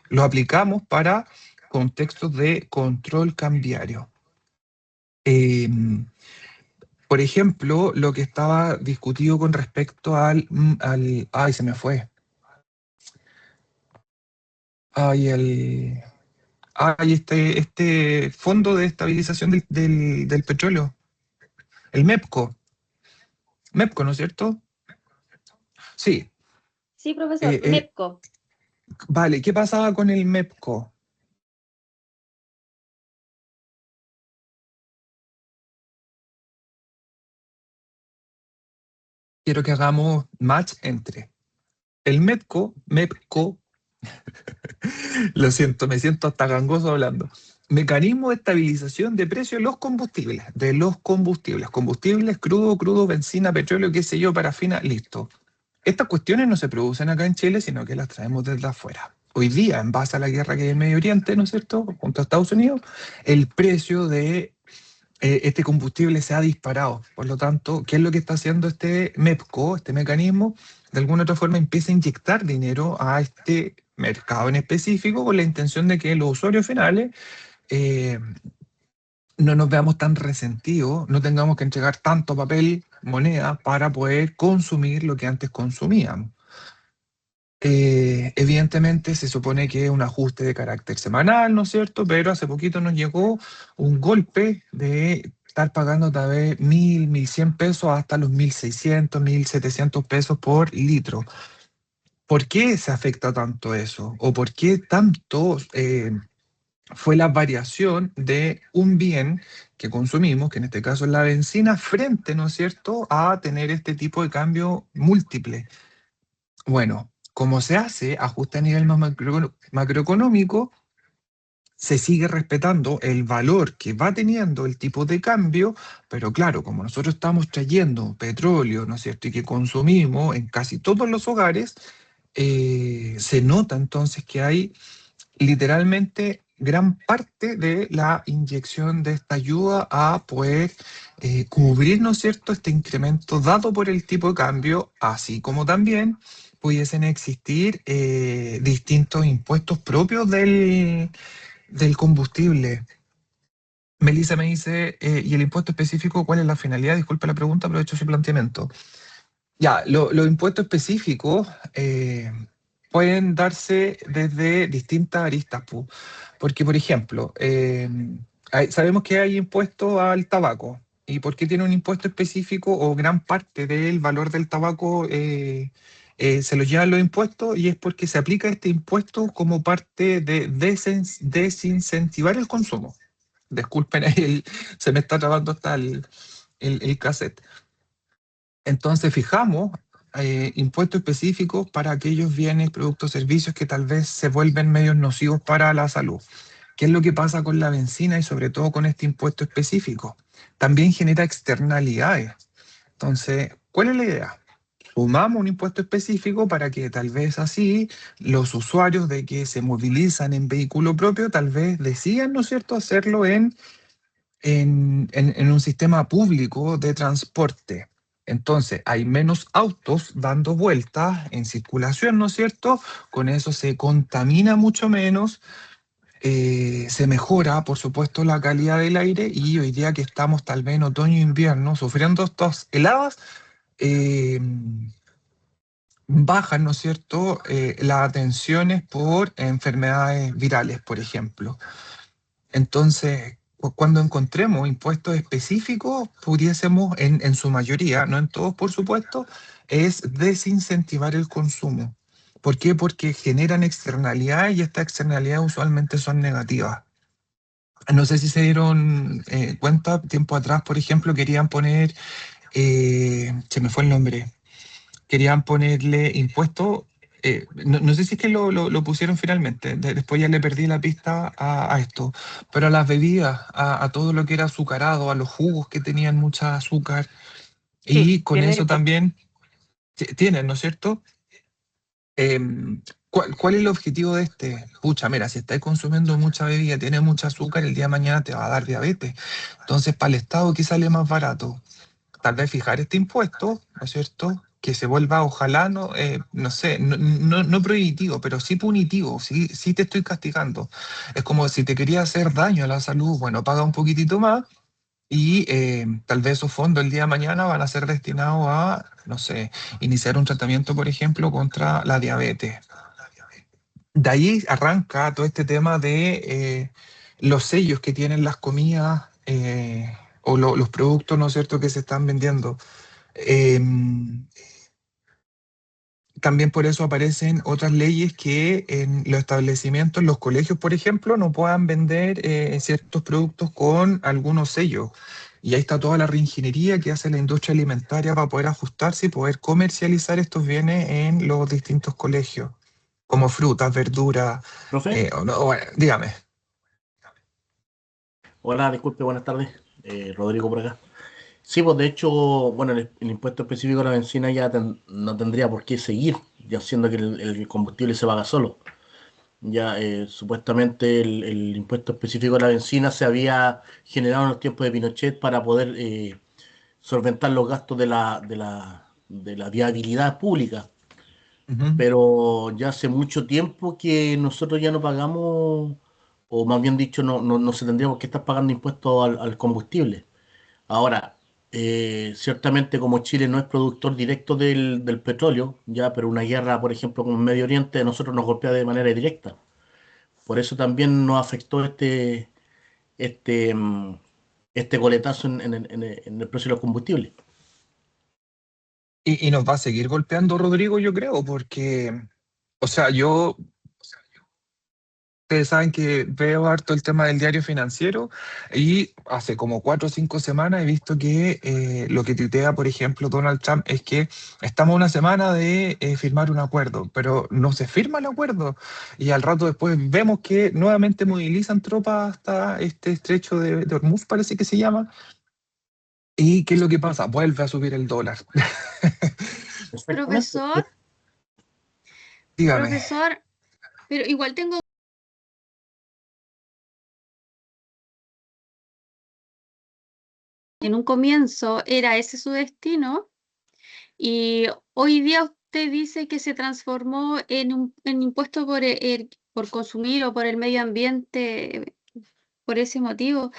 lo aplicamos para contextos de control cambiario. Por ejemplo, lo que estaba discutido con respecto ay, se me fue. Este fondo de estabilización del petróleo, el MEPCO. MEPCO, ¿no es cierto? Sí. Sí, profesor, Eh, eh, MEPCO. vale, ¿qué pasaba con el MEPCO? Quiero que hagamos match entre el MEPCO, lo siento, me siento hasta gangoso hablando. Mecanismo de estabilización de precios de los combustibles, crudo, benzina, petróleo, qué sé yo, parafina, listo. Estas cuestiones no se producen acá en Chile, sino que las traemos desde afuera. Hoy día, en base a la guerra que hay en Medio Oriente, ¿no es cierto?, junto a Estados Unidos, el precio de este combustible se ha disparado. Por lo tanto, ¿qué es lo que está haciendo este MEPCO, este mecanismo? De alguna otra forma empieza a inyectar dinero a este mercado en específico con la intención de que los usuarios finales eh, no nos veamos tan resentidos, no tengamos que entregar tanto papel, moneda, para poder consumir lo que antes consumíamos. Evidentemente se supone que es un ajuste de carácter semanal, ¿no es cierto? Pero hace poquito nos llegó un golpe de estar pagando tal vez 1.100 pesos hasta los 1.600, 1.700 pesos por litro. ¿Por qué se afecta tanto eso? ¿O por qué tanto fue la variación de un bien que consumimos, que en este caso es la benzina, frente, ¿no es cierto?, a tener este tipo de cambio múltiple? Bueno, como se hace ajuste a nivel más macroeconómico, se sigue respetando el valor que va teniendo el tipo de cambio, pero claro, como nosotros estamos trayendo petróleo, ¿no es cierto?, y que consumimos en casi todos los hogares, se nota entonces que hay literalmente gran parte de la inyección de esta ayuda a poder cubrir, ¿no es cierto?, este incremento dado por el tipo de cambio, así como también pudiesen existir distintos impuestos propios del combustible. Melissa me dice, ¿y el impuesto específico cuál es la finalidad? Disculpe la pregunta, pero he hecho su planteamiento. Ya, los impuestos específicos pueden darse desde distintas aristas, porque, por ejemplo, sabemos que hay impuesto al tabaco. ¿Y por qué tiene un impuesto específico o gran parte del valor del tabaco se lo llevan los impuestos? Y es porque se aplica este impuesto como parte de desincentivar el consumo. Disculpen, se me está trabando hasta el cassette. Entonces fijamos impuestos específicos para aquellos bienes, productos, servicios que tal vez se vuelven medios nocivos para la salud. ¿Qué es lo que pasa con la benzina y sobre todo con este impuesto específico? También genera externalidades. Entonces, ¿cuál es la idea? sumamos un impuesto específico para que tal vez así los usuarios de que se movilizan en vehículo propio tal vez decidan, ¿no es cierto?, hacerlo en un sistema público de transporte. Entonces, hay menos autos dando vueltas en circulación, ¿no es cierto? Con eso se contamina mucho menos, se mejora, por supuesto, la calidad del aire y hoy día que estamos tal vez en otoño e invierno sufriendo estas heladas, eh, bajan, ¿no es cierto?, las atenciones por enfermedades virales, por ejemplo. Entonces, cuando encontremos impuestos específicos, pudiésemos, en su mayoría, no en todos, por supuesto, es desincentivar el consumo. ¿Por qué? Porque generan externalidades y estas externalidades usualmente son negativas. No sé si se dieron cuenta, tiempo atrás, por ejemplo, querían poner, se me fue el nombre, querían ponerle impuestos, no sé si es que lo pusieron finalmente, después ya le perdí la pista a esto, pero a las bebidas, a todo lo que era azucarado, a los jugos que tenían mucha azúcar, y Sí, con tiene eso impuesto. también tienen, ¿no es cierto? ¿Cuál es el objetivo de este? Pucha, mira, si estás consumiendo mucha bebida, tiene mucho azúcar, el día de mañana te va a dar diabetes. Entonces, para el Estado, ¿qué sale más barato? Tal vez fijar este impuesto, ¿no es cierto? Que se vuelva, ojalá, no sé, no prohibitivo, pero sí punitivo, sí te estoy castigando. Es como si te quería hacer daño a la salud, bueno, paga un poquitito más y tal vez esos fondos el día de mañana van a ser destinados a, no sé, iniciar un tratamiento, por ejemplo, contra la diabetes. De ahí arranca todo este tema de los sellos que tienen las comidas o los productos, ¿no es cierto?, que se están vendiendo. También por eso aparecen otras leyes que en los establecimientos, los colegios, por ejemplo, no puedan vender ciertos productos con algunos sellos. Y ahí está toda la reingeniería que hace la industria alimentaria para poder ajustarse y poder comercializar estos bienes en los distintos colegios, como frutas, verduras, ¿Profe? bueno, dígame. Hola, disculpe, buenas tardes. Rodrigo por acá. Sí, pues de hecho, bueno, el impuesto específico a la benzina ya no tendría por qué seguir, ya siendo que el combustible se paga solo. Ya supuestamente el impuesto específico a la benzina se había generado en los tiempos de Pinochet para poder solventar los gastos de la viabilidad pública. Ujú. Pero ya hace mucho tiempo que nosotros ya no pagamos, o más bien dicho, no se tendría por qué estar pagando impuestos al combustible. Ahora, ciertamente como Chile no es productor directo del petróleo, ya, pero una guerra, por ejemplo, con Medio Oriente, a nosotros nos golpea de manera directa. Por eso también nos afectó este, mm, este goletazo en el precio de los combustibles. Y nos va a seguir golpeando, Rodrigo, yo creo, porque, o sea, ustedes saben que veo harto el tema del diario financiero y hace como 4 o 5 semanas he visto que lo que tuitea, por ejemplo, Donald Trump es que estamos a una semana de firmar un acuerdo, pero no se firma el acuerdo y al rato después vemos que nuevamente movilizan tropas hasta este estrecho de Hormuz, parece que se llama. ¿Y qué es lo que pasa? Vuelve a subir el dólar. Exactamente. Dígame. Profesor, pero igual tengo en un comienzo era ese su destino y hoy día usted dice que se transformó en impuesto por consumir o por el medio ambiente por ese motivo.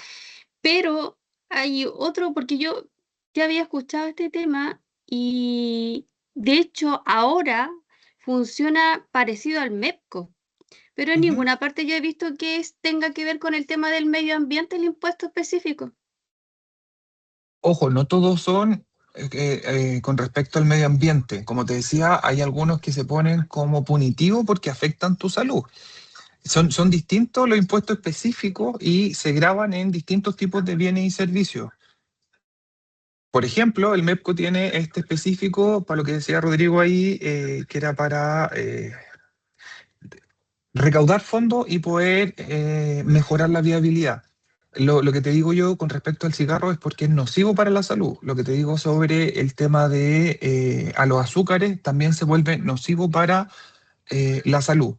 Pero hay otro, porque yo ya había escuchado este tema y de hecho ahora funciona parecido al MEPCO, pero en Ujú. ninguna parte yo he visto que tenga que ver con el tema del medio ambiente el impuesto específico. Ojo, no todos son con respecto al medio ambiente. Como te decía, hay algunos que se ponen como punitivo porque afectan tu salud. Son distintos los impuestos específicos y se graban en distintos tipos de bienes y servicios. Por ejemplo, el MEPCO tiene este específico, para lo que decía Rodrigo ahí, que era para recaudar fondos y poder mejorar la viabilidad. lo que te digo yo con respecto al cigarro es porque es nocivo para la salud. Lo que te digo sobre el tema de a los azúcares también se vuelve nocivo para la salud.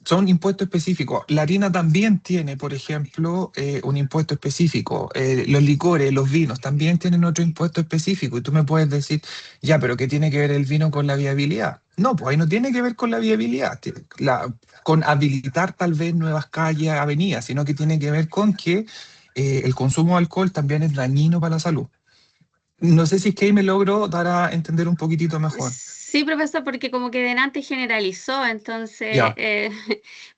Son impuestos específicos. La harina también tiene, por ejemplo, un impuesto específico. Los licores, los vinos también tienen otro impuesto específico. Y tú me puedes decir, ya, pero ¿qué tiene que ver el vino con la viabilidad? No, pues ahí no tiene que ver con la viabilidad, con habilitar tal vez nuevas calles, avenidas, sino que tiene que ver con que el consumo de alcohol también es dañino para la salud. No sé si es que ahí me logro dar a entender un poquitito mejor. Sí, profesor, porque como que delante generalizó, entonces, Ya,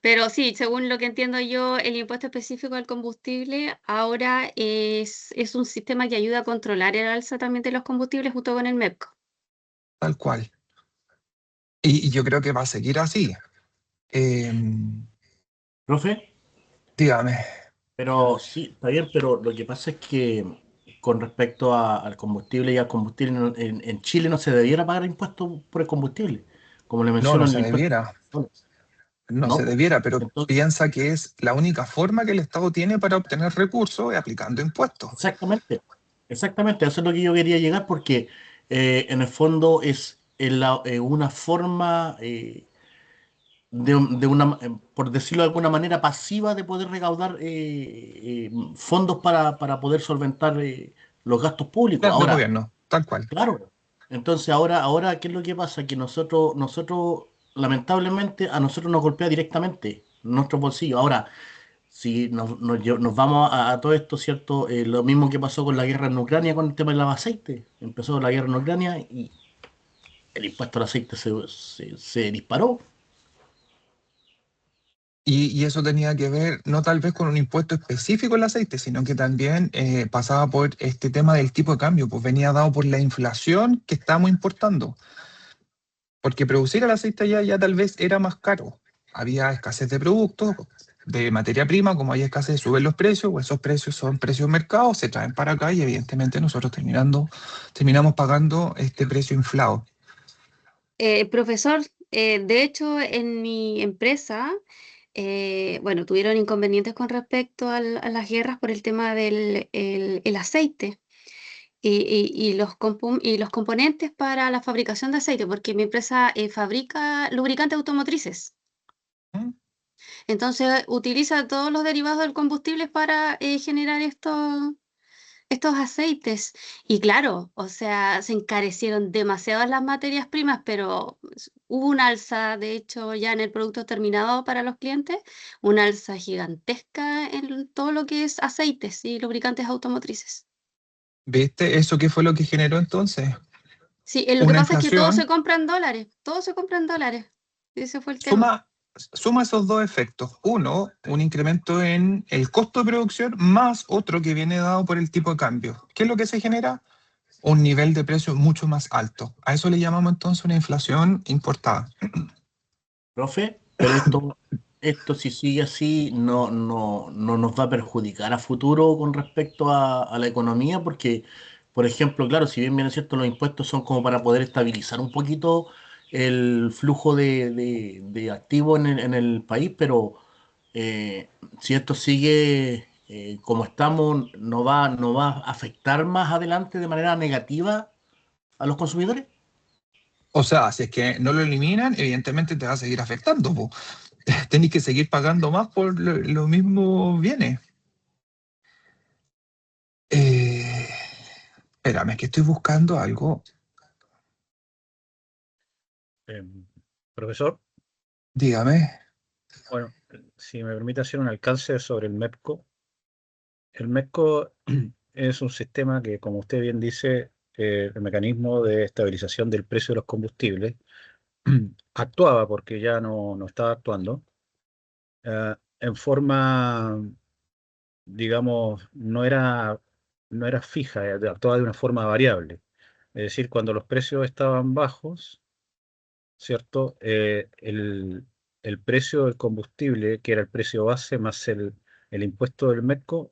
pero sí, según lo que entiendo yo, el impuesto específico al combustible ahora es un sistema que ayuda a controlar el alza también de los combustibles junto con el MEPCO. tal cual. Y yo creo que va a seguir así. Eh, ¿Profe? dígame. Pero sí, está bien, pero lo que pasa es que con respecto al combustible y al combustible en Chile no se debiera pagar impuestos por el combustible. Como le No, no menciono, el se impuesto. debiera, no se No, debiera, pero entonces, piensa que es la única forma que el Estado tiene para obtener recursos es aplicando impuestos. exactamente, exactamente, eso es lo que yo quería llegar porque en el fondo es una forma por decirlo de alguna manera, pasiva de poder recaudar fondos para poder solventar los gastos públicos. Claro, del Ahora, gobierno, tal cual. claro, entonces ahora, ¿qué es lo que pasa? Que nosotros, lamentablemente, a nosotros nos golpea directamente nuestros bolsillos. Ahora, si nos vamos a todo esto, ¿cierto? Lo mismo que pasó con la guerra en Ucrania con el tema del aceite. Empezó la guerra en Ucrania y el impuesto al aceite se disparó. Y eso tenía que ver no tal vez con un impuesto específico al aceite, sino que también pasaba por este tema del tipo de cambio, pues venía dado por la inflación que estábamos importando, porque producir el aceite allá ya tal vez era más caro. Había escasez de productos, de materia prima, como hay escasez, suben los precios, o esos precios son precios de mercado, se traen para acá y evidentemente nosotros terminamos pagando este precio inflado. Profesor, de hecho, en mi empresa, bueno, tuvieron inconvenientes con respecto a las guerras por el tema del el aceite. Y y los componentes para la fabricación de aceite, porque mi empresa fabrica lubricantes automotrices. ¿Mm? Entonces utiliza todos los derivados del combustible para generar estos aceites. Y claro, o sea, se encarecieron demasiado las materias primas, pero hubo un alza, de hecho, ya en el producto terminado para los clientes, una alza gigantesca en todo lo que es aceites y lubricantes automotrices. ¿Viste? ¿Eso qué fue lo que generó entonces? Sí, lo que Una pasa es que todo se inflación. compra en dólares, todo se compra en dólares. Ese fue el tema. Suma esos dos efectos. Uno, un incremento en el costo de producción, más otro que viene dado por el tipo de cambio. ¿Qué es lo que se genera? Un nivel de precio mucho más alto. A eso le llamamos entonces una inflación importada. Profe, pero esto si sigue así no nos va a perjudicar a futuro con respecto a la economía, porque, por ejemplo, claro, si bien es cierto, los impuestos son como para poder estabilizar un poquito el flujo de activos en el país, pero si esto sigue como estamos, ¿no va a afectar más adelante de manera negativa a los consumidores? O sea, si es que no lo eliminan, evidentemente te va a seguir afectando, po. Tenés que seguir pagando más por los mismos bienes. Eh, espérame, que estoy buscando algo. Em, Profesor, Dígame. bueno, si me permite hacer un alcance sobre el MEPCO. El MEPCO es un sistema que, como usted bien dice, el mecanismo de estabilización del precio de los combustibles actuaba porque ya no estaba actuando en forma, digamos, no era fija, actuaba de una forma variable. Es decir, cuando los precios estaban bajos, ¿cierto? El precio del combustible, que era el precio base más el impuesto del MEPCO,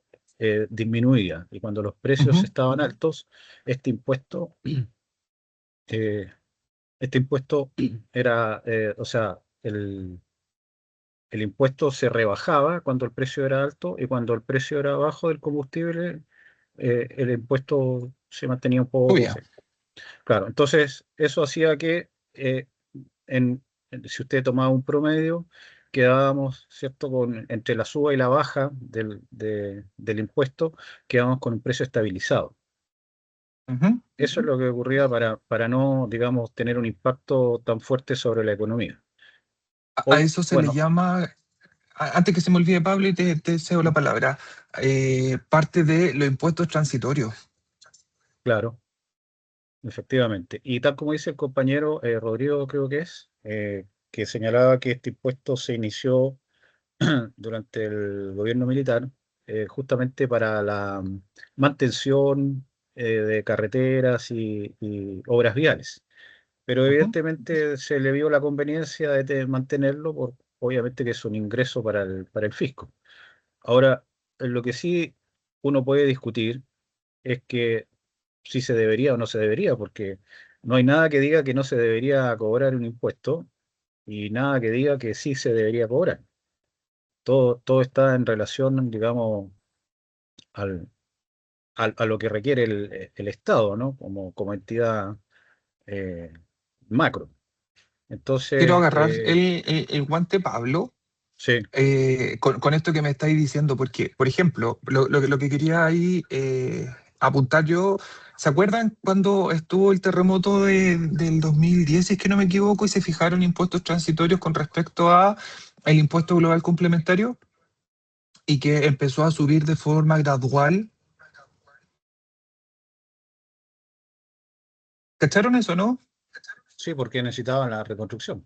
disminuía. Y cuando los precios Ujú. estaban altos, este impuesto, eh, este impuesto era, o sea, el impuesto se rebajaba cuando el precio era alto y cuando el precio era bajo del combustible, el impuesto se mantenía un poco Tuya. congelado. Claro, entonces eso hacía que si usted tomaba un promedio, quedábamos, ¿cierto?, entre la suba y la baja del impuesto, quedábamos con un precio estabilizado. Ujú. Eso es lo que ocurría para no, digamos, tener un impacto tan fuerte sobre la economía. A eso se le Bueno, llama, antes que se me olvide, Pablo, y te cedo la palabra, parte de los impuestos transitorios. claro, efectivamente. Y tal como dice el compañero Rodrigo, creo que señalaba que este impuesto se inició durante el gobierno militar, justamente para la mantención de carreteras y obras viales. Pero Ujú. evidentemente se le vio la conveniencia de mantenerlo, obviamente que es un ingreso para el fisco. Ahora, lo que sí uno puede discutir es que si se debería o no se debería, porque no hay nada que diga que no se debería cobrar un impuesto y nada que diga que sí se debería cobrar. Todo está en relación, digamos, al, a lo que requiere el Estado, ¿no? Como entidad eh, macro. Quiero Entonces, agarrar el guante, Pablo, sí, con esto que me estáis diciendo, porque, por ejemplo, lo que quería ahí apuntar yo, ¿se acuerdan cuando estuvo el terremoto del 2010, si es que no me equivoco, y se fijaron impuestos transitorios con respecto a el impuesto global complementario y que empezó a subir de forma gradual? ¿Cacharon eso, no? sí, porque necesitaban la reconstrucción.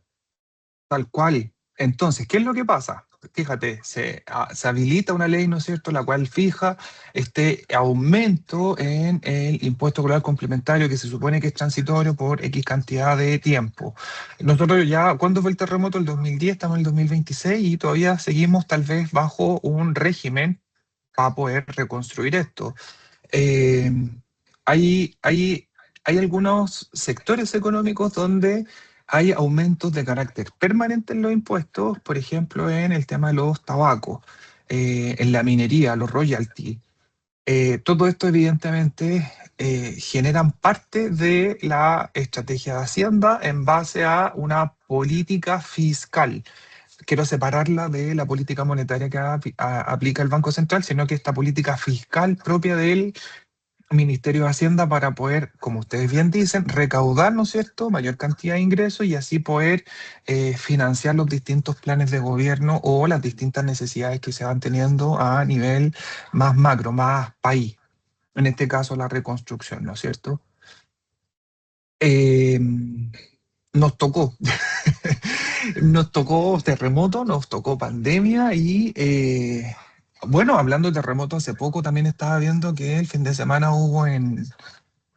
Tal cual. Entonces, ¿qué es lo que pasa? Fíjate, se habilita una ley, ¿no es cierto?, la cual fija este aumento en el impuesto global complementario que se supone que es transitorio por X cantidad de tiempo. Nosotros ya, ¿cuándo fue el terremoto? El 2010, estamos en el 2026 y todavía seguimos tal vez bajo un régimen para poder reconstruir esto. Eh, hay algunos sectores económicos donde hay aumentos de carácter permanente en los impuestos, por ejemplo, en el tema de los tabacos, en la minería, los royalties. Todo esto evidentemente generan parte de la estrategia de Hacienda en base a una política fiscal. Quiero separarla de la política monetaria que aplica el Banco Central, sino que esta política fiscal propia del Ministerio de Hacienda para poder, como ustedes bien dicen, recaudar, ¿no es cierto?, mayor cantidad de ingresos y así poder financiar los distintos planes de gobierno o las distintas necesidades que se van teniendo a nivel más macro, más país. En este caso, la reconstrucción, ¿no es cierto? Eh, nos tocó. Nos tocó terremoto, nos tocó pandemia y, bueno, hablando de terremoto, hace poco también estaba viendo que el fin de semana hubo en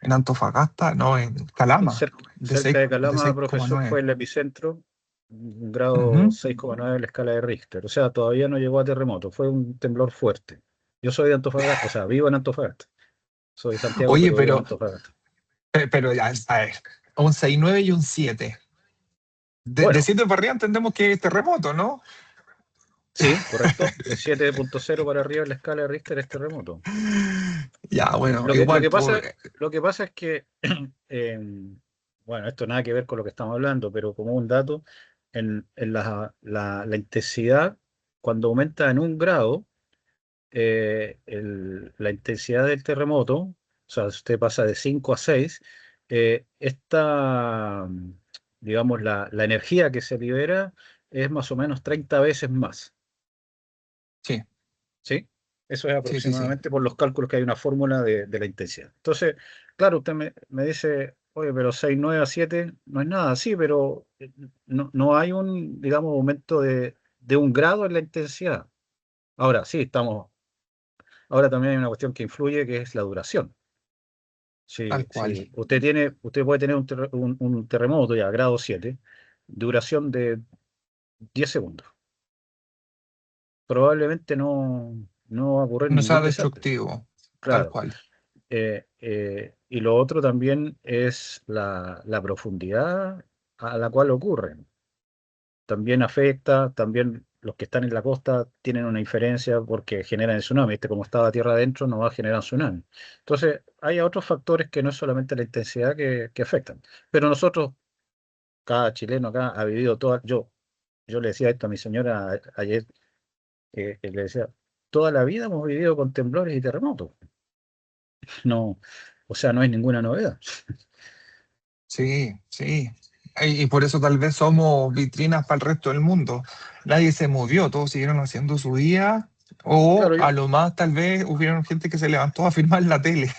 Antofagasta, no, en Calama, de Cerca de Calama, profesor, fue 6,9. el epicentro, un grado Ujú. 6,9 en la escala de Richter. O sea, todavía no llegó a terremoto, fue un temblor fuerte. Yo soy de Antofagasta, o sea, vivo en Antofagasta. Soy de Santiago, Oye, pero vivo en Antofagasta. pero ya, a ver, un 6,9 y un 7. De Bueno, 7 para arriba entendemos que es terremoto, ¿no? sí, correcto. De 7,0 para arriba en la escala de Richter es terremoto. Ya, bueno, Lo que, lo igual, que pasa, pues, lo que pasa es que, bueno, esto nada que ver con lo que estamos hablando, pero como un dato, en la intensidad, cuando aumenta en 1 grado, la intensidad del terremoto, o sea, si usted pasa de 5 a 6, digamos, la energía que se libera es más o menos 30 veces más. sí, ¿Sí? Eso es sí, sí, sí. aproximadamente por los cálculos que hay una fórmula de la intensidad. Entonces, claro, usted me dice, oye, pero 6,9 a 7 no es nada, sí, pero no hay un, digamos, aumento de 1 grado en la intensidad. Ahora, sí, ahora también hay una cuestión que influye, que es la duración. Tal cual. Si usted puede tener un terremoto ya, grado 7, duración de 10 segundos. Probablemente no va a ocurrir No sea ningún desastre. destructivo, tal Claro. cual. Y lo otro también es la profundidad a la cual ocurren. También afecta, también los que están en la costa tienen una diferencia porque generan el tsunami. Como estaba tierra adentro, no va a generar tsunami. Entonces, hay otros factores que no es solamente la intensidad que afectan. Pero nosotros, cada chileno acá ha vivido toda. Yo le decía esto a mi señora ayer, que le decía, toda la vida hemos vivido con temblores y terremotos. No, o sea, no es ninguna novedad. Sí, sí. Y por eso tal vez somos vitrinas para el resto del mundo. Nadie se movió, todos siguieron haciendo su día, o Claro, a lo más tal vez hubieron gente que se levantó a firmar la tele.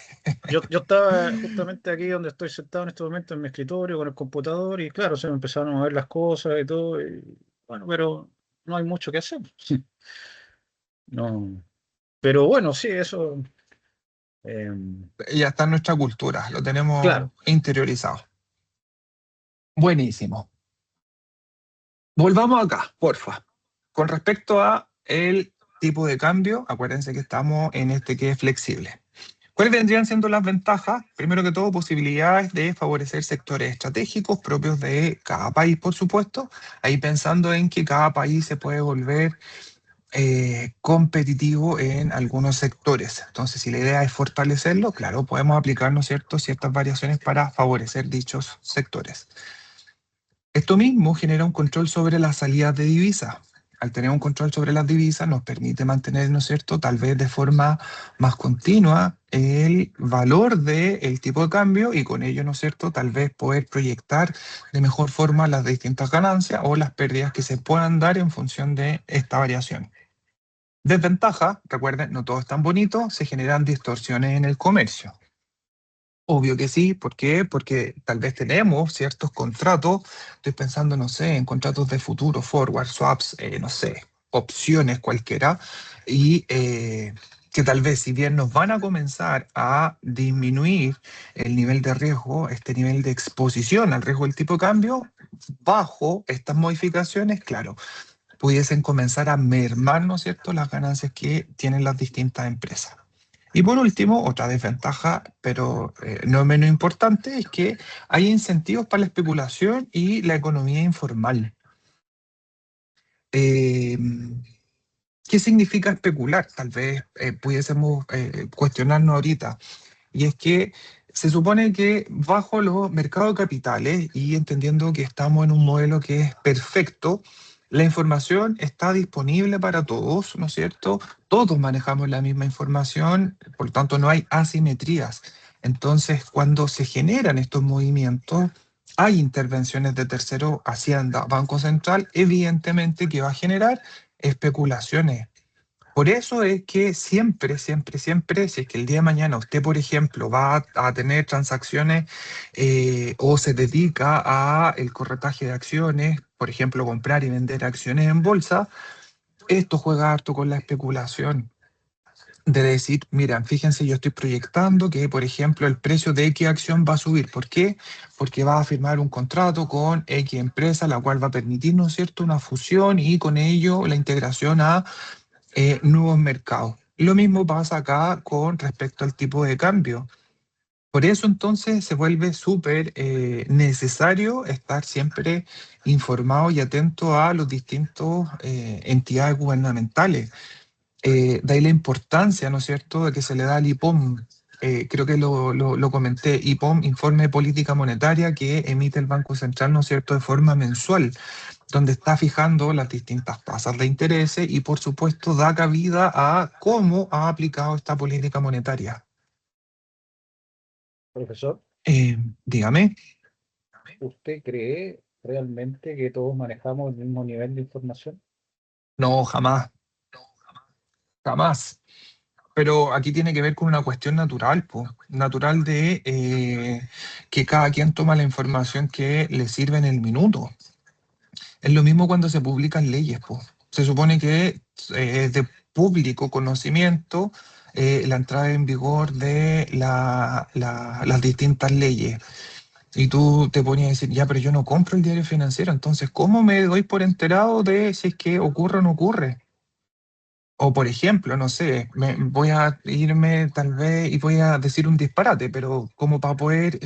yo estaba justamente aquí donde estoy sentado en este momento en mi escritorio con el computador y claro, se me empezaron a mover las cosas y todo. Y, bueno, pero no hay mucho que hacer. No, pero bueno, sí, eso. Ya está en nuestra cultura, lo tenemos Claro, interiorizado. Buenísimo. Volvamos acá, porfa. Con respecto a el tipo de cambio, acuérdense que estamos en este que es flexible. ¿Cuáles vendrían siendo las ventajas? Primero que todo, posibilidades de favorecer sectores estratégicos propios de cada país, por supuesto. Ahí pensando en que cada país se puede volver competitivo en algunos sectores. Entonces, si la idea es fortalecerlo, claro, podemos aplicar, ¿no es cierto?, ciertas variaciones para favorecer dichos sectores. Esto mismo genera un control sobre las salidas de divisas. Al tener un control sobre las divisas nos permite mantener, ¿no es cierto?, tal vez de forma más continua el valor del tipo de cambio y con ello, ¿no es cierto?, tal vez poder proyectar de mejor forma las distintas ganancias o las pérdidas que se puedan dar en función de esta variación. Desventaja, recuerden, no todo es tan bonito, se generan distorsiones en el comercio. Obvio que sí, ¿por qué? Porque tal vez tenemos ciertos contratos, estoy pensando, no sé, en contratos de futuro, forward, swaps, no sé, opciones cualquiera, y que tal vez si bien nos van a comenzar a disminuir el nivel de riesgo, este nivel de exposición al riesgo del tipo de cambio, bajo estas modificaciones, claro, pudiesen comenzar a mermar, ¿no es cierto?, las ganancias que tienen las distintas empresas. Y por último, otra desventaja, pero no menos importante, es que hay incentivos para la especulación y la economía informal. Eh, ¿Qué significa especular? Tal vez pudiésemos cuestionarnos ahorita. Y es que se supone que bajo los mercados de capitales y entendiendo que estamos en un modelo que es perfecto, la información está disponible para todos, ¿no es cierto? Todos manejamos la misma información, por lo tanto no hay asimetrías. Entonces, cuando se generan estos movimientos, hay intervenciones de tercero, Hacienda, Banco Central, evidentemente que va a generar especulaciones. Por eso es que siempre, siempre, siempre, si es que el día de mañana usted, por ejemplo, va a tener transacciones o se dedica a el corretaje de acciones, por ejemplo, comprar y vender acciones en bolsa, esto juega harto con la especulación. De decir, mira, fíjense, yo estoy proyectando que, por ejemplo, el precio de X acción va a subir. ¿Por qué? Porque va a firmar un contrato con X empresa, la cual va a permitir, ¿no es cierto?, una fusión y con ello la integración a nuevos mercados. Lo mismo pasa acá con respecto al tipo de cambio. Por eso entonces se vuelve súper necesario estar siempre informado y atento a los distintos entidades gubernamentales. De ahí la importancia, ¿no es cierto?, de que se le da al IPOM. Creo que lo comenté, IPOM, Informe de Política Monetaria, que emite el Banco Central, ¿no es cierto?, de forma mensual, donde está fijando las distintas tasas de interés y, por supuesto, da cabida a cómo ha aplicado esta política monetaria. profesor, Dígame. ¿usted cree realmente que todos manejamos el mismo nivel de información? No, jamás, jamás. Pero aquí tiene que ver con una cuestión natural, po, natural de que cada quien toma la información que le sirve en el minuto. Es lo mismo cuando se publican leyes, po. Se supone que es de público conocimiento la entrada en vigor de las distintas leyes. Y tú te ponías a decir, ya, pero yo no compro el diario financiero, entonces, ¿cómo me doy por enterado de si es que ocurre o no ocurre? O por ejemplo, no sé, voy a irme tal vez y voy a decir un disparate, pero como para poder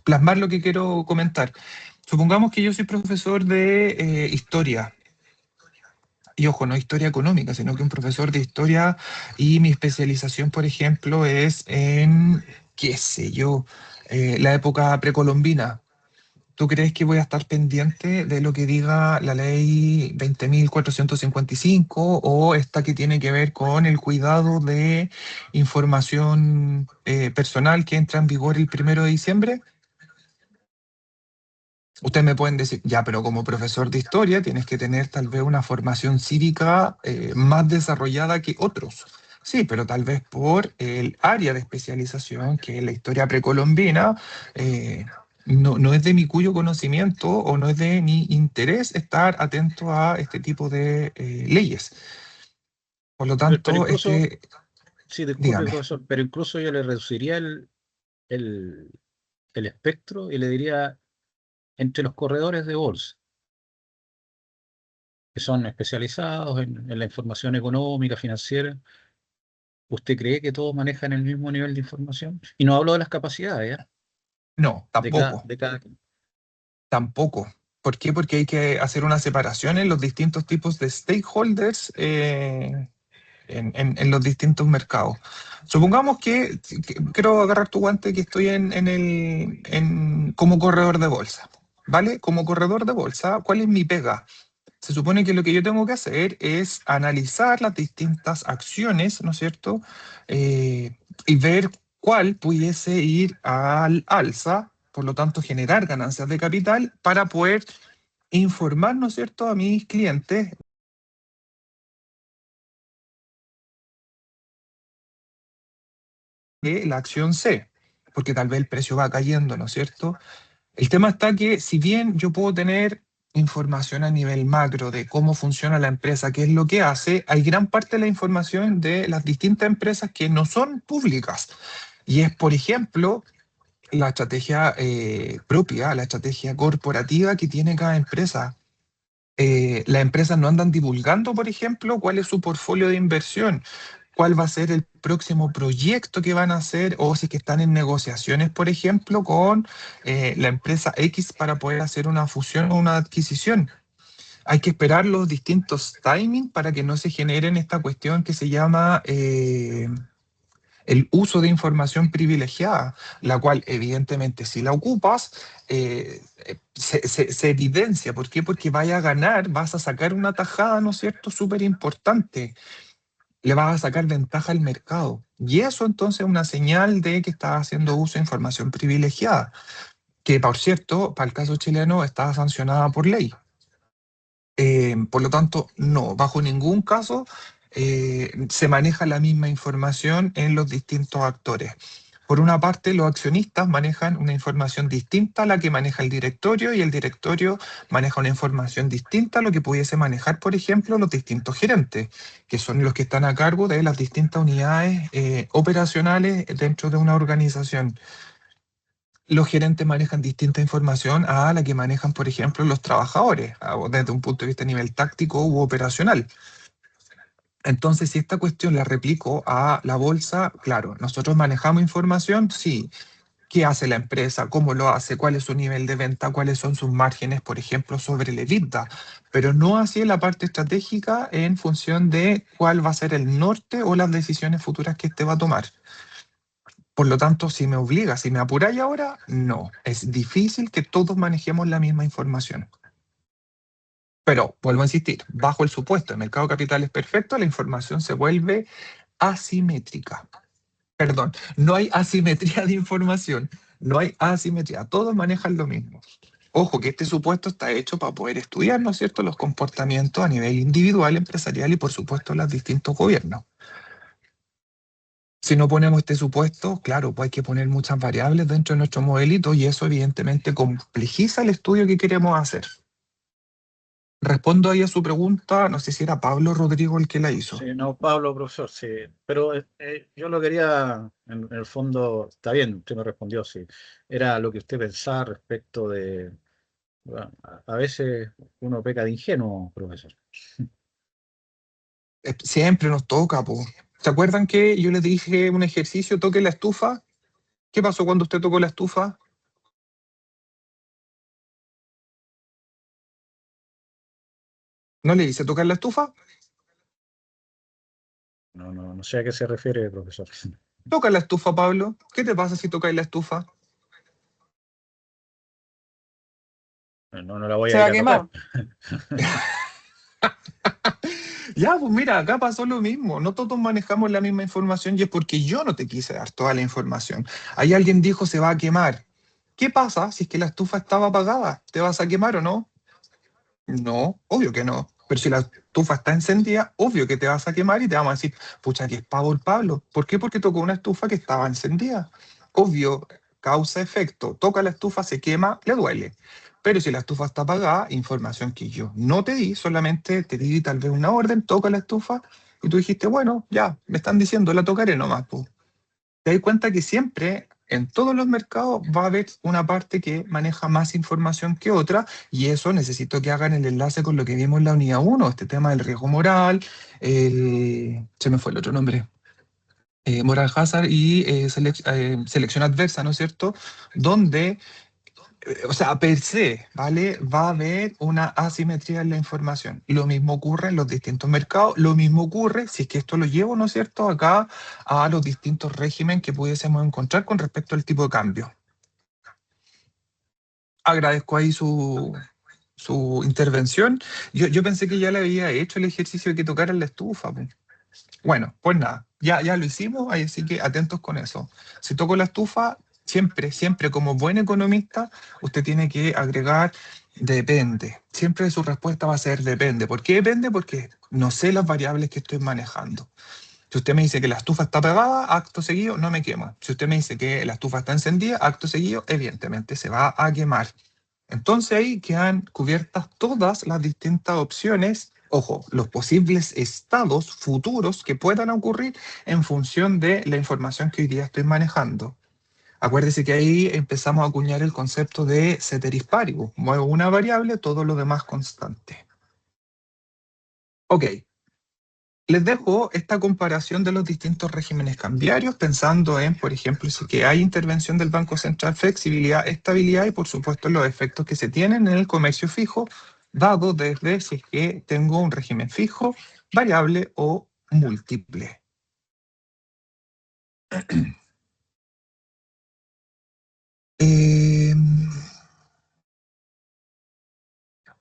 plasmar lo que quiero comentar. Supongamos que yo soy profesor de historia. Y ojo, no historia económica, sino que un profesor de historia y mi especialización, por ejemplo, es en, qué sé yo, la época precolombina. ¿Tú crees que voy a estar pendiente de lo que diga la ley 20.455 o esta que tiene que ver con el cuidado de información personal que entra en vigor el 1 de diciembre? Ustedes me pueden decir, ya, pero como profesor de historia tienes que tener tal vez una formación cívica más desarrollada que otros. Sí, pero tal vez por el área de especialización, que es la historia precolombina, no es de mi cuyo conocimiento o no es de mi interés estar atento a este tipo de leyes. Por lo Pero tanto, incluso, sí, disculpe, dígame. profesor, pero incluso yo le reduciría el, el espectro y le diría entre los corredores de bolsa, que son especializados en la información económica, financiera. ¿Usted cree que todos manejan el mismo nivel de información? Y no hablo de las capacidades, ¿ya? No, De cada, tampoco. de cada... Tampoco. ¿Por qué? Porque hay que hacer una separación en los distintos tipos de stakeholders en los distintos mercados. Supongamos que quiero agarrar tu guante que estoy como corredor de bolsa, ¿vale? Como corredor de bolsa, ¿cuál es mi pega? Se supone que lo que yo tengo que hacer es analizar las distintas acciones, ¿no es cierto? Y ver cuál pudiese ir al alza, por lo tanto generar ganancias de capital para poder informar, ¿no es cierto?, a mis clientes de la acción C, porque tal vez el precio va cayendo, ¿no es cierto? El tema está que si bien yo puedo tener información a nivel macro de cómo funciona la empresa, qué es lo que hace, hay gran parte de la información de las distintas empresas que no son públicas. Y es, por ejemplo, la estrategia propia, la estrategia corporativa que tiene cada empresa. Las empresas no andan divulgando, por ejemplo, cuál es su portfolio de inversión, cuál va a ser el próximo proyecto que van a hacer o si es que están en negociaciones, por ejemplo, con la empresa X para poder hacer una fusión o una adquisición. Hay que esperar los distintos timings para que no se generen esta cuestión que se llama el uso de información privilegiada, la cual evidentemente si la ocupas, se evidencia. ¿Por qué? Porque vaya a ganar, vas a sacar una tajada, ¿no es cierto?, súper importante. Le vas a sacar ventaja al mercado. Y eso entonces es una señal de que estás haciendo uso de información privilegiada, que por cierto, para el caso chileno está sancionada por ley. Por lo tanto, no, bajo ningún caso se maneja la misma información en los distintos actores. Por una parte, los accionistas manejan una información distinta a la que maneja el directorio y el directorio maneja una información distinta a lo que pudiese manejar, por ejemplo, los distintos gerentes, que son los que están a cargo de las distintas unidades operacionales dentro de una organización. Los gerentes manejan distinta información a la que manejan, por ejemplo, los trabajadores, desde un punto de vista a nivel táctico u operacional. Entonces, si esta cuestión la replico a la bolsa, claro, nosotros manejamos información, sí. ¿Qué hace la empresa? ¿Cómo lo hace? ¿Cuál es su nivel de venta? ¿Cuáles son sus márgenes, por ejemplo, sobre el EBITDA? Pero no así la parte estratégica en función de cuál va a ser el norte o las decisiones futuras que este va a tomar. Por lo tanto, si me obliga, si me apuráis ahora, no. Es difícil que todos manejemos la misma información. Pero, vuelvo a insistir, bajo el supuesto de mercado de capitales perfecto, la información se vuelve asimétrica. Perdón, no hay asimetría de información, no hay asimetría, todos manejan lo mismo. Ojo que este supuesto está hecho para poder estudiar, ¿no es cierto?, los comportamientos a nivel individual, empresarial y por supuesto los distintos gobiernos. Si no ponemos este supuesto, claro, pues hay que poner muchas variables dentro de nuestro modelito y eso evidentemente complejiza el estudio que queremos hacer. Respondo ahí a su pregunta, no sé si era Pablo Rodrigo el que la hizo. Sí, no, Pablo, profesor, sí. Pero yo lo quería, en el fondo, está bien, usted me respondió, sí. Era lo que usted pensaba respecto de, bueno, a veces uno peca de ingenuo, profesor. Siempre nos toca, po. ¿Se acuerdan que yo les dije un ejercicio, toque la estufa? ¿Qué pasó cuando usted tocó la estufa? ¿No le hice tocar la estufa? No sé a qué se refiere, profesor. Toca la estufa, Pablo. ¿Qué te pasa si tocáis la estufa? No la voy Se a va ir a a quemar. tocar. Ya, pues mira, acá pasó lo mismo. No todos manejamos la misma información y es porque yo no te quise dar toda la información. Ahí alguien dijo se va a quemar. ¿Qué pasa si es que la estufa estaba apagada? ¿Te vas a quemar o no? No, obvio que no. Pero si la estufa está encendida, obvio que te vas a quemar y te vamos a decir, pucha, que es pavo el Pablo. ¿Por qué? Porque tocó una estufa que estaba encendida. Obvio, causa-efecto. Toca la estufa, se quema, le duele. Pero si la estufa está apagada, información que yo no te di, solamente te di tal vez una orden, toca la estufa, y tú dijiste, bueno, ya, me están diciendo, la tocaré nomás, pues. Te das cuenta que siempre en todos los mercados va a haber una parte que maneja más información que otra, y eso necesito que hagan el enlace con lo que vimos en la unidad 1, este tema del riesgo moral, se me fue el otro nombre, moral hazard y selección adversa, ¿no es cierto? Donde o sea, per se, ¿vale? Va a haber una asimetría en la información. Lo mismo ocurre en los distintos mercados, lo mismo ocurre, si es que esto lo llevo, ¿no es cierto?, acá a los distintos regímenes que pudiésemos encontrar con respecto al tipo de cambio. Agradezco ahí su intervención. Yo pensé que ya le había hecho el ejercicio de que tocara la estufa, pues. Bueno, pues nada, ya lo hicimos, así que atentos con eso. Si toco la estufa, siempre como buen economista, usted tiene que agregar depende. Siempre su respuesta va a ser depende. ¿Por qué depende? Porque no sé las variables que estoy manejando. Si usted me dice que la estufa está apagada, acto seguido no me quemo. Si usted me dice que la estufa está encendida, acto seguido, evidentemente se va a quemar. Entonces ahí quedan cubiertas todas las distintas opciones, ojo, los posibles estados futuros que puedan ocurrir en función de la información que hoy día estoy manejando. Acuérdese que ahí empezamos a acuñar el concepto de ceteris paribus. Muevo una variable, todo lo demás constante. Ok, les dejo esta comparación de los distintos regímenes cambiarios, pensando en, por ejemplo, si que hay intervención del Banco Central, flexibilidad, estabilidad y, por supuesto, los efectos que se tienen en el comercio fijo, dado desde si es que tengo un régimen fijo, variable o múltiple.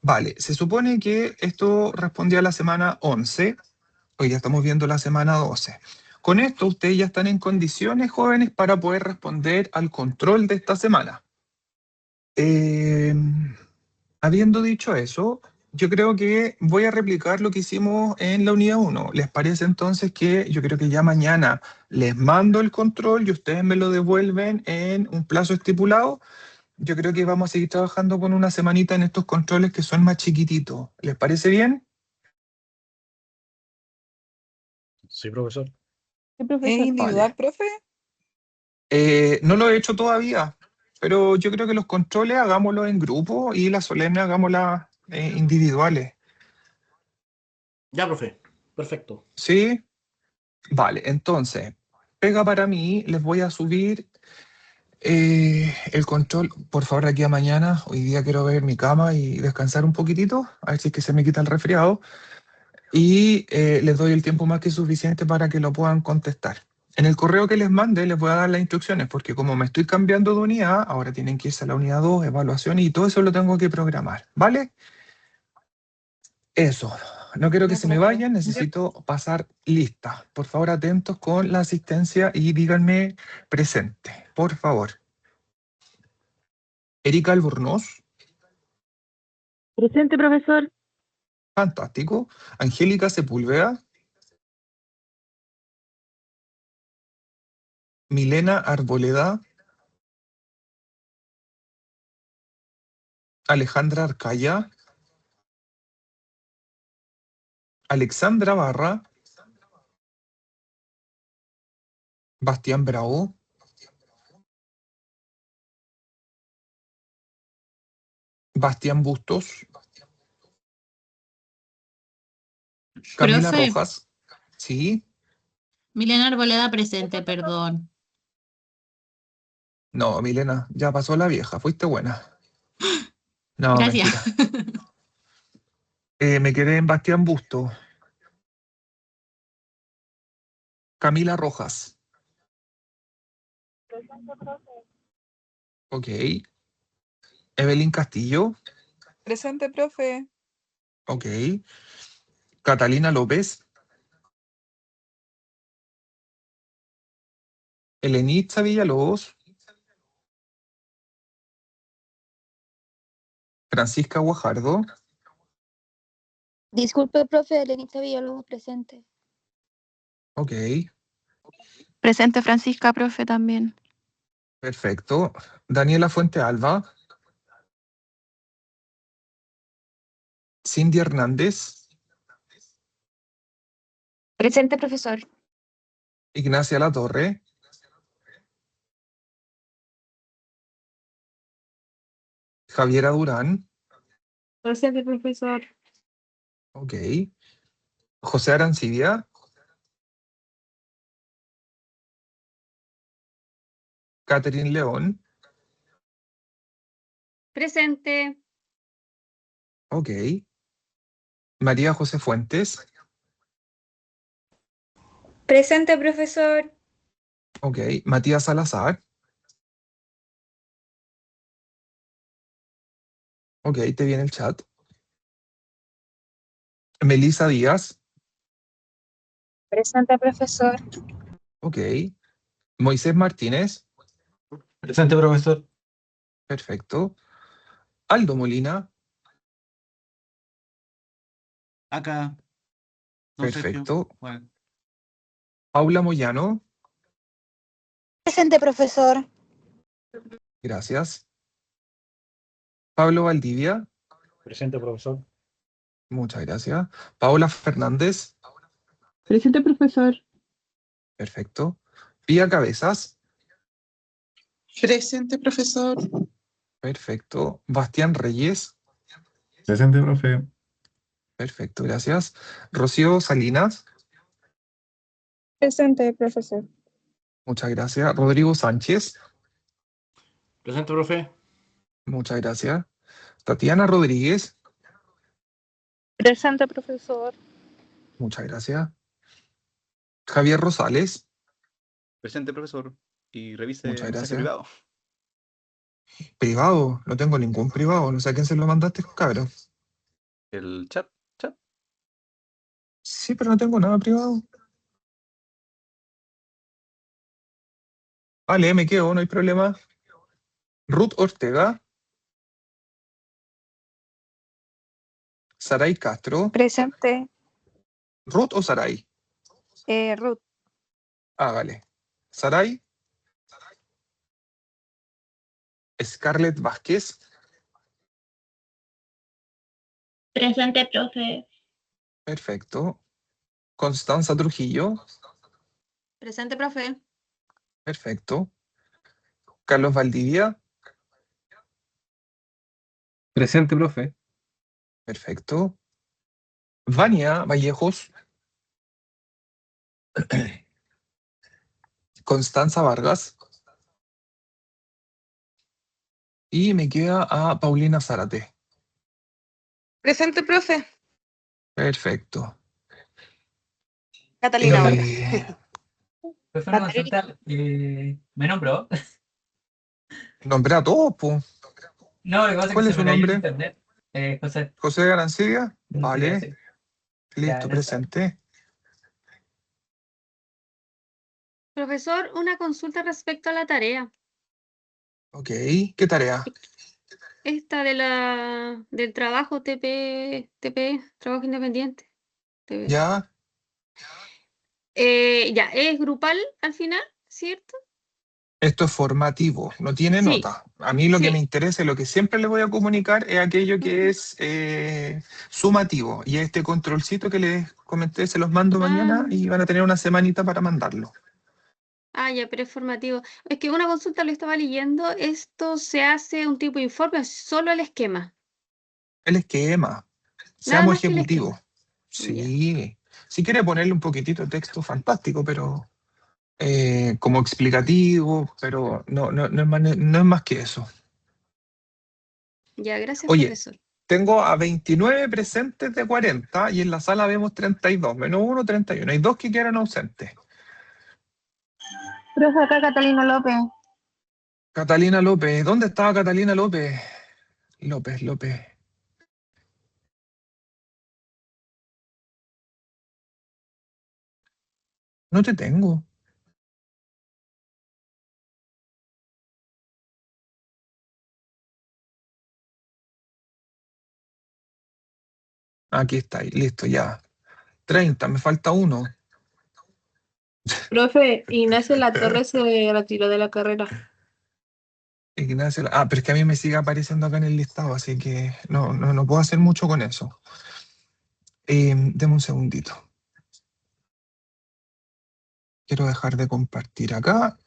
Vale, se supone que esto respondía a la semana 11. Hoy ya estamos viendo la semana 12. Con esto ustedes ya están en condiciones, jóvenes, para poder responder al control de esta semana. Habiendo dicho eso, yo creo que voy a replicar lo que hicimos en la unidad 1. ¿Les parece entonces que yo creo que ya mañana les mando el control y ustedes me lo devuelven en un plazo estipulado? Yo creo que vamos a seguir trabajando con una semanita en estos controles que son más chiquititos. ¿Les parece bien? Sí, profesor. Sí, ¿Es profesor. individual, Vale. profe? No lo he hecho todavía, pero yo creo que los controles hagámoslos en grupo y las solemnes hagámoslas individuales. Ya, profe. Perfecto. ¿Sí? Vale, entonces, pega para mí, les voy a subir el control, por favor, de aquí a mañana. Hoy día quiero ver mi cama y descansar un poquitito, a ver si es que se me quita el resfriado. Y les doy el tiempo más que suficiente para que lo puedan contestar. En el correo que les mande les voy a dar las instrucciones, porque como me estoy cambiando de unidad, ahora tienen que irse a la unidad 2, evaluación, y todo eso lo tengo que programar, ¿vale? Eso. No quiero que Ya, se me profe. vayan, necesito pasar lista. Por favor, atentos con la asistencia y díganme presente, por favor. Erika Albornoz, Presente, profesor. fantástico. Angélica Sepúlveda, Milena Arboleda, Alejandra Arcaya, Alexandra Barra, Bastián Bravo, Bastián Bustos, Camila Profe, Rojas, sí, Milena Arboleda presente, perdón. no, Milena, ya pasó la vieja, fuiste buena. No, Gracias. mentira. Me quedé en Bastián Busto. Camila Rojas. Ok. Evelyn Castillo. Presente, profe. Ok. Catalina López. Elenitza Villalobos. Francisca Guajardo. Disculpe, profe, Lenita Villalobos presente. Ok, Presente Francisca, profe, también. perfecto. Daniela Fuente Alba. Cindy Hernández. Presente, profesor. Ignacia Latorre. Javiera Durán. Presente, profesor. Ok. José Arancibia. Catherine León. Presente. Ok. María José Fuentes. Presente, profesor. Ok. Matías Salazar. Ok, te viene el chat. Melissa Díaz. Presente, profesor. Ok. Moisés Martínez. Presente, profesor. Perfecto. Aldo Molina. Acá. Don Sergio. Perfecto. Bueno. Paula Moyano. Presente, profesor. Gracias. Pablo Valdivia. Presente, profesor. Muchas gracias. Paola Fernández. Presente, profesor. Perfecto. Pía Cabezas. Presente, profesor. Perfecto. Bastián Reyes. Presente, profe. Perfecto, gracias. Rocío Salinas. Presente, profesor. Muchas gracias. Rodrigo Sánchez. Presente, profe. Muchas gracias. Tatiana Rodríguez. Presente, profesor. Muchas gracias. Javier Rosales. Presente, profesor. Y revise Muchas mensaje gracias. privado. Privado. No tengo ningún privado. No sé a quién se lo mandaste, cabrón. El chat. Sí, pero no tengo nada privado. Vale, me quedo, no hay problema. Ruth Ortega. Saray Castro. Presente, ¿Ruth o Saray? Ruth. Ah, vale. Saray. Scarlett Vázquez. Presente, profe. Perfecto. Constanza Trujillo. Presente, profe. Perfecto. Carlos Valdivia. Presente, profe. Perfecto. Vania Vallejos. Constanza Vargas. Y me queda a Paulina Zárate. Presente, profe. Perfecto. Catalina Vargas. Profe, una consulta. ¿Me nombró? Nombré a todos, po. No, lo que pasa es ¿Cuál que es se su me cayó el nombre? internet. José. José Arancibia. Sí, sí. Vale. Ya, Listo, no presente. Profesor, una consulta respecto a la tarea. Ok. ¿Qué tarea? Esta del trabajo TP, trabajo independiente. TP. Ya. Ya, es grupal al final, ¿cierto? Esto es formativo, no tiene Sí, nota. A mí lo que me sí. interesa y lo que siempre les voy a comunicar es aquello que es sumativo. Y este controlcito que les comenté se los mando mañana y van a tener una semanita para mandarlo. Ya, pero es formativo. Es que una consulta lo estaba leyendo. Esto se hace un tipo de informe, solo el esquema. El esquema. Nada Seamos más que el esquema. ejecutivos. Sí. Si quiere ponerle un poquitito de texto, fantástico, pero como explicativo, pero no es más que eso. Ya, gracias, Oye, profesor. tengo a 29 presentes de 40 y en la sala vemos 32, menos 1, 31. Hay 2 que quedan ausentes. Profe, acá Catalina López. Catalina López, ¿dónde estaba Catalina López? López. No te tengo. Aquí está, listo, ya. 30, me falta 1. Profe, Ignacio Latorre se retiró de la carrera. Ignacio, pero es que a mí me sigue apareciendo acá en el listado, así que no puedo hacer mucho con eso. Deme un segundito. Quiero dejar de compartir acá.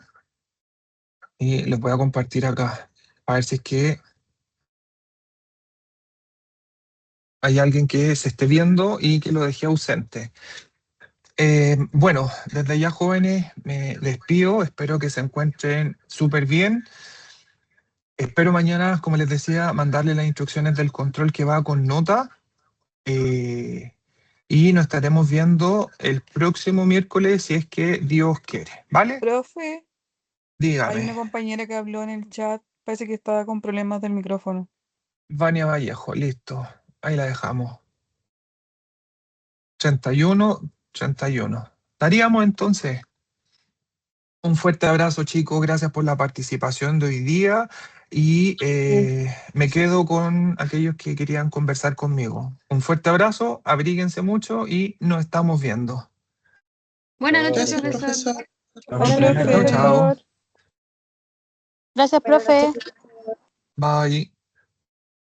Y les voy a compartir acá. A ver si es que hay alguien que se esté viendo y que lo dejé ausente. Bueno, desde ya, jóvenes, me despido. Espero que se encuentren súper bien. Espero mañana, como les decía, mandarle las instrucciones del control que va con nota. Y nos estaremos viendo el próximo miércoles, si es que Dios quiere. ¿Vale? Profe, hay Dígame. una compañera que habló en el chat. Parece que estaba con problemas del micrófono. Vania Vallejo, listo. Ahí la dejamos. 31. Estaríamos entonces. Un fuerte abrazo, chicos. Gracias por la participación de hoy día. Y me quedo con aquellos que querían conversar conmigo. Un fuerte abrazo, abríguense mucho y nos estamos viendo. Buenas noches, Gracias, profesor. profesor. Buenas noches. Chao. Gracias, profe. Bye.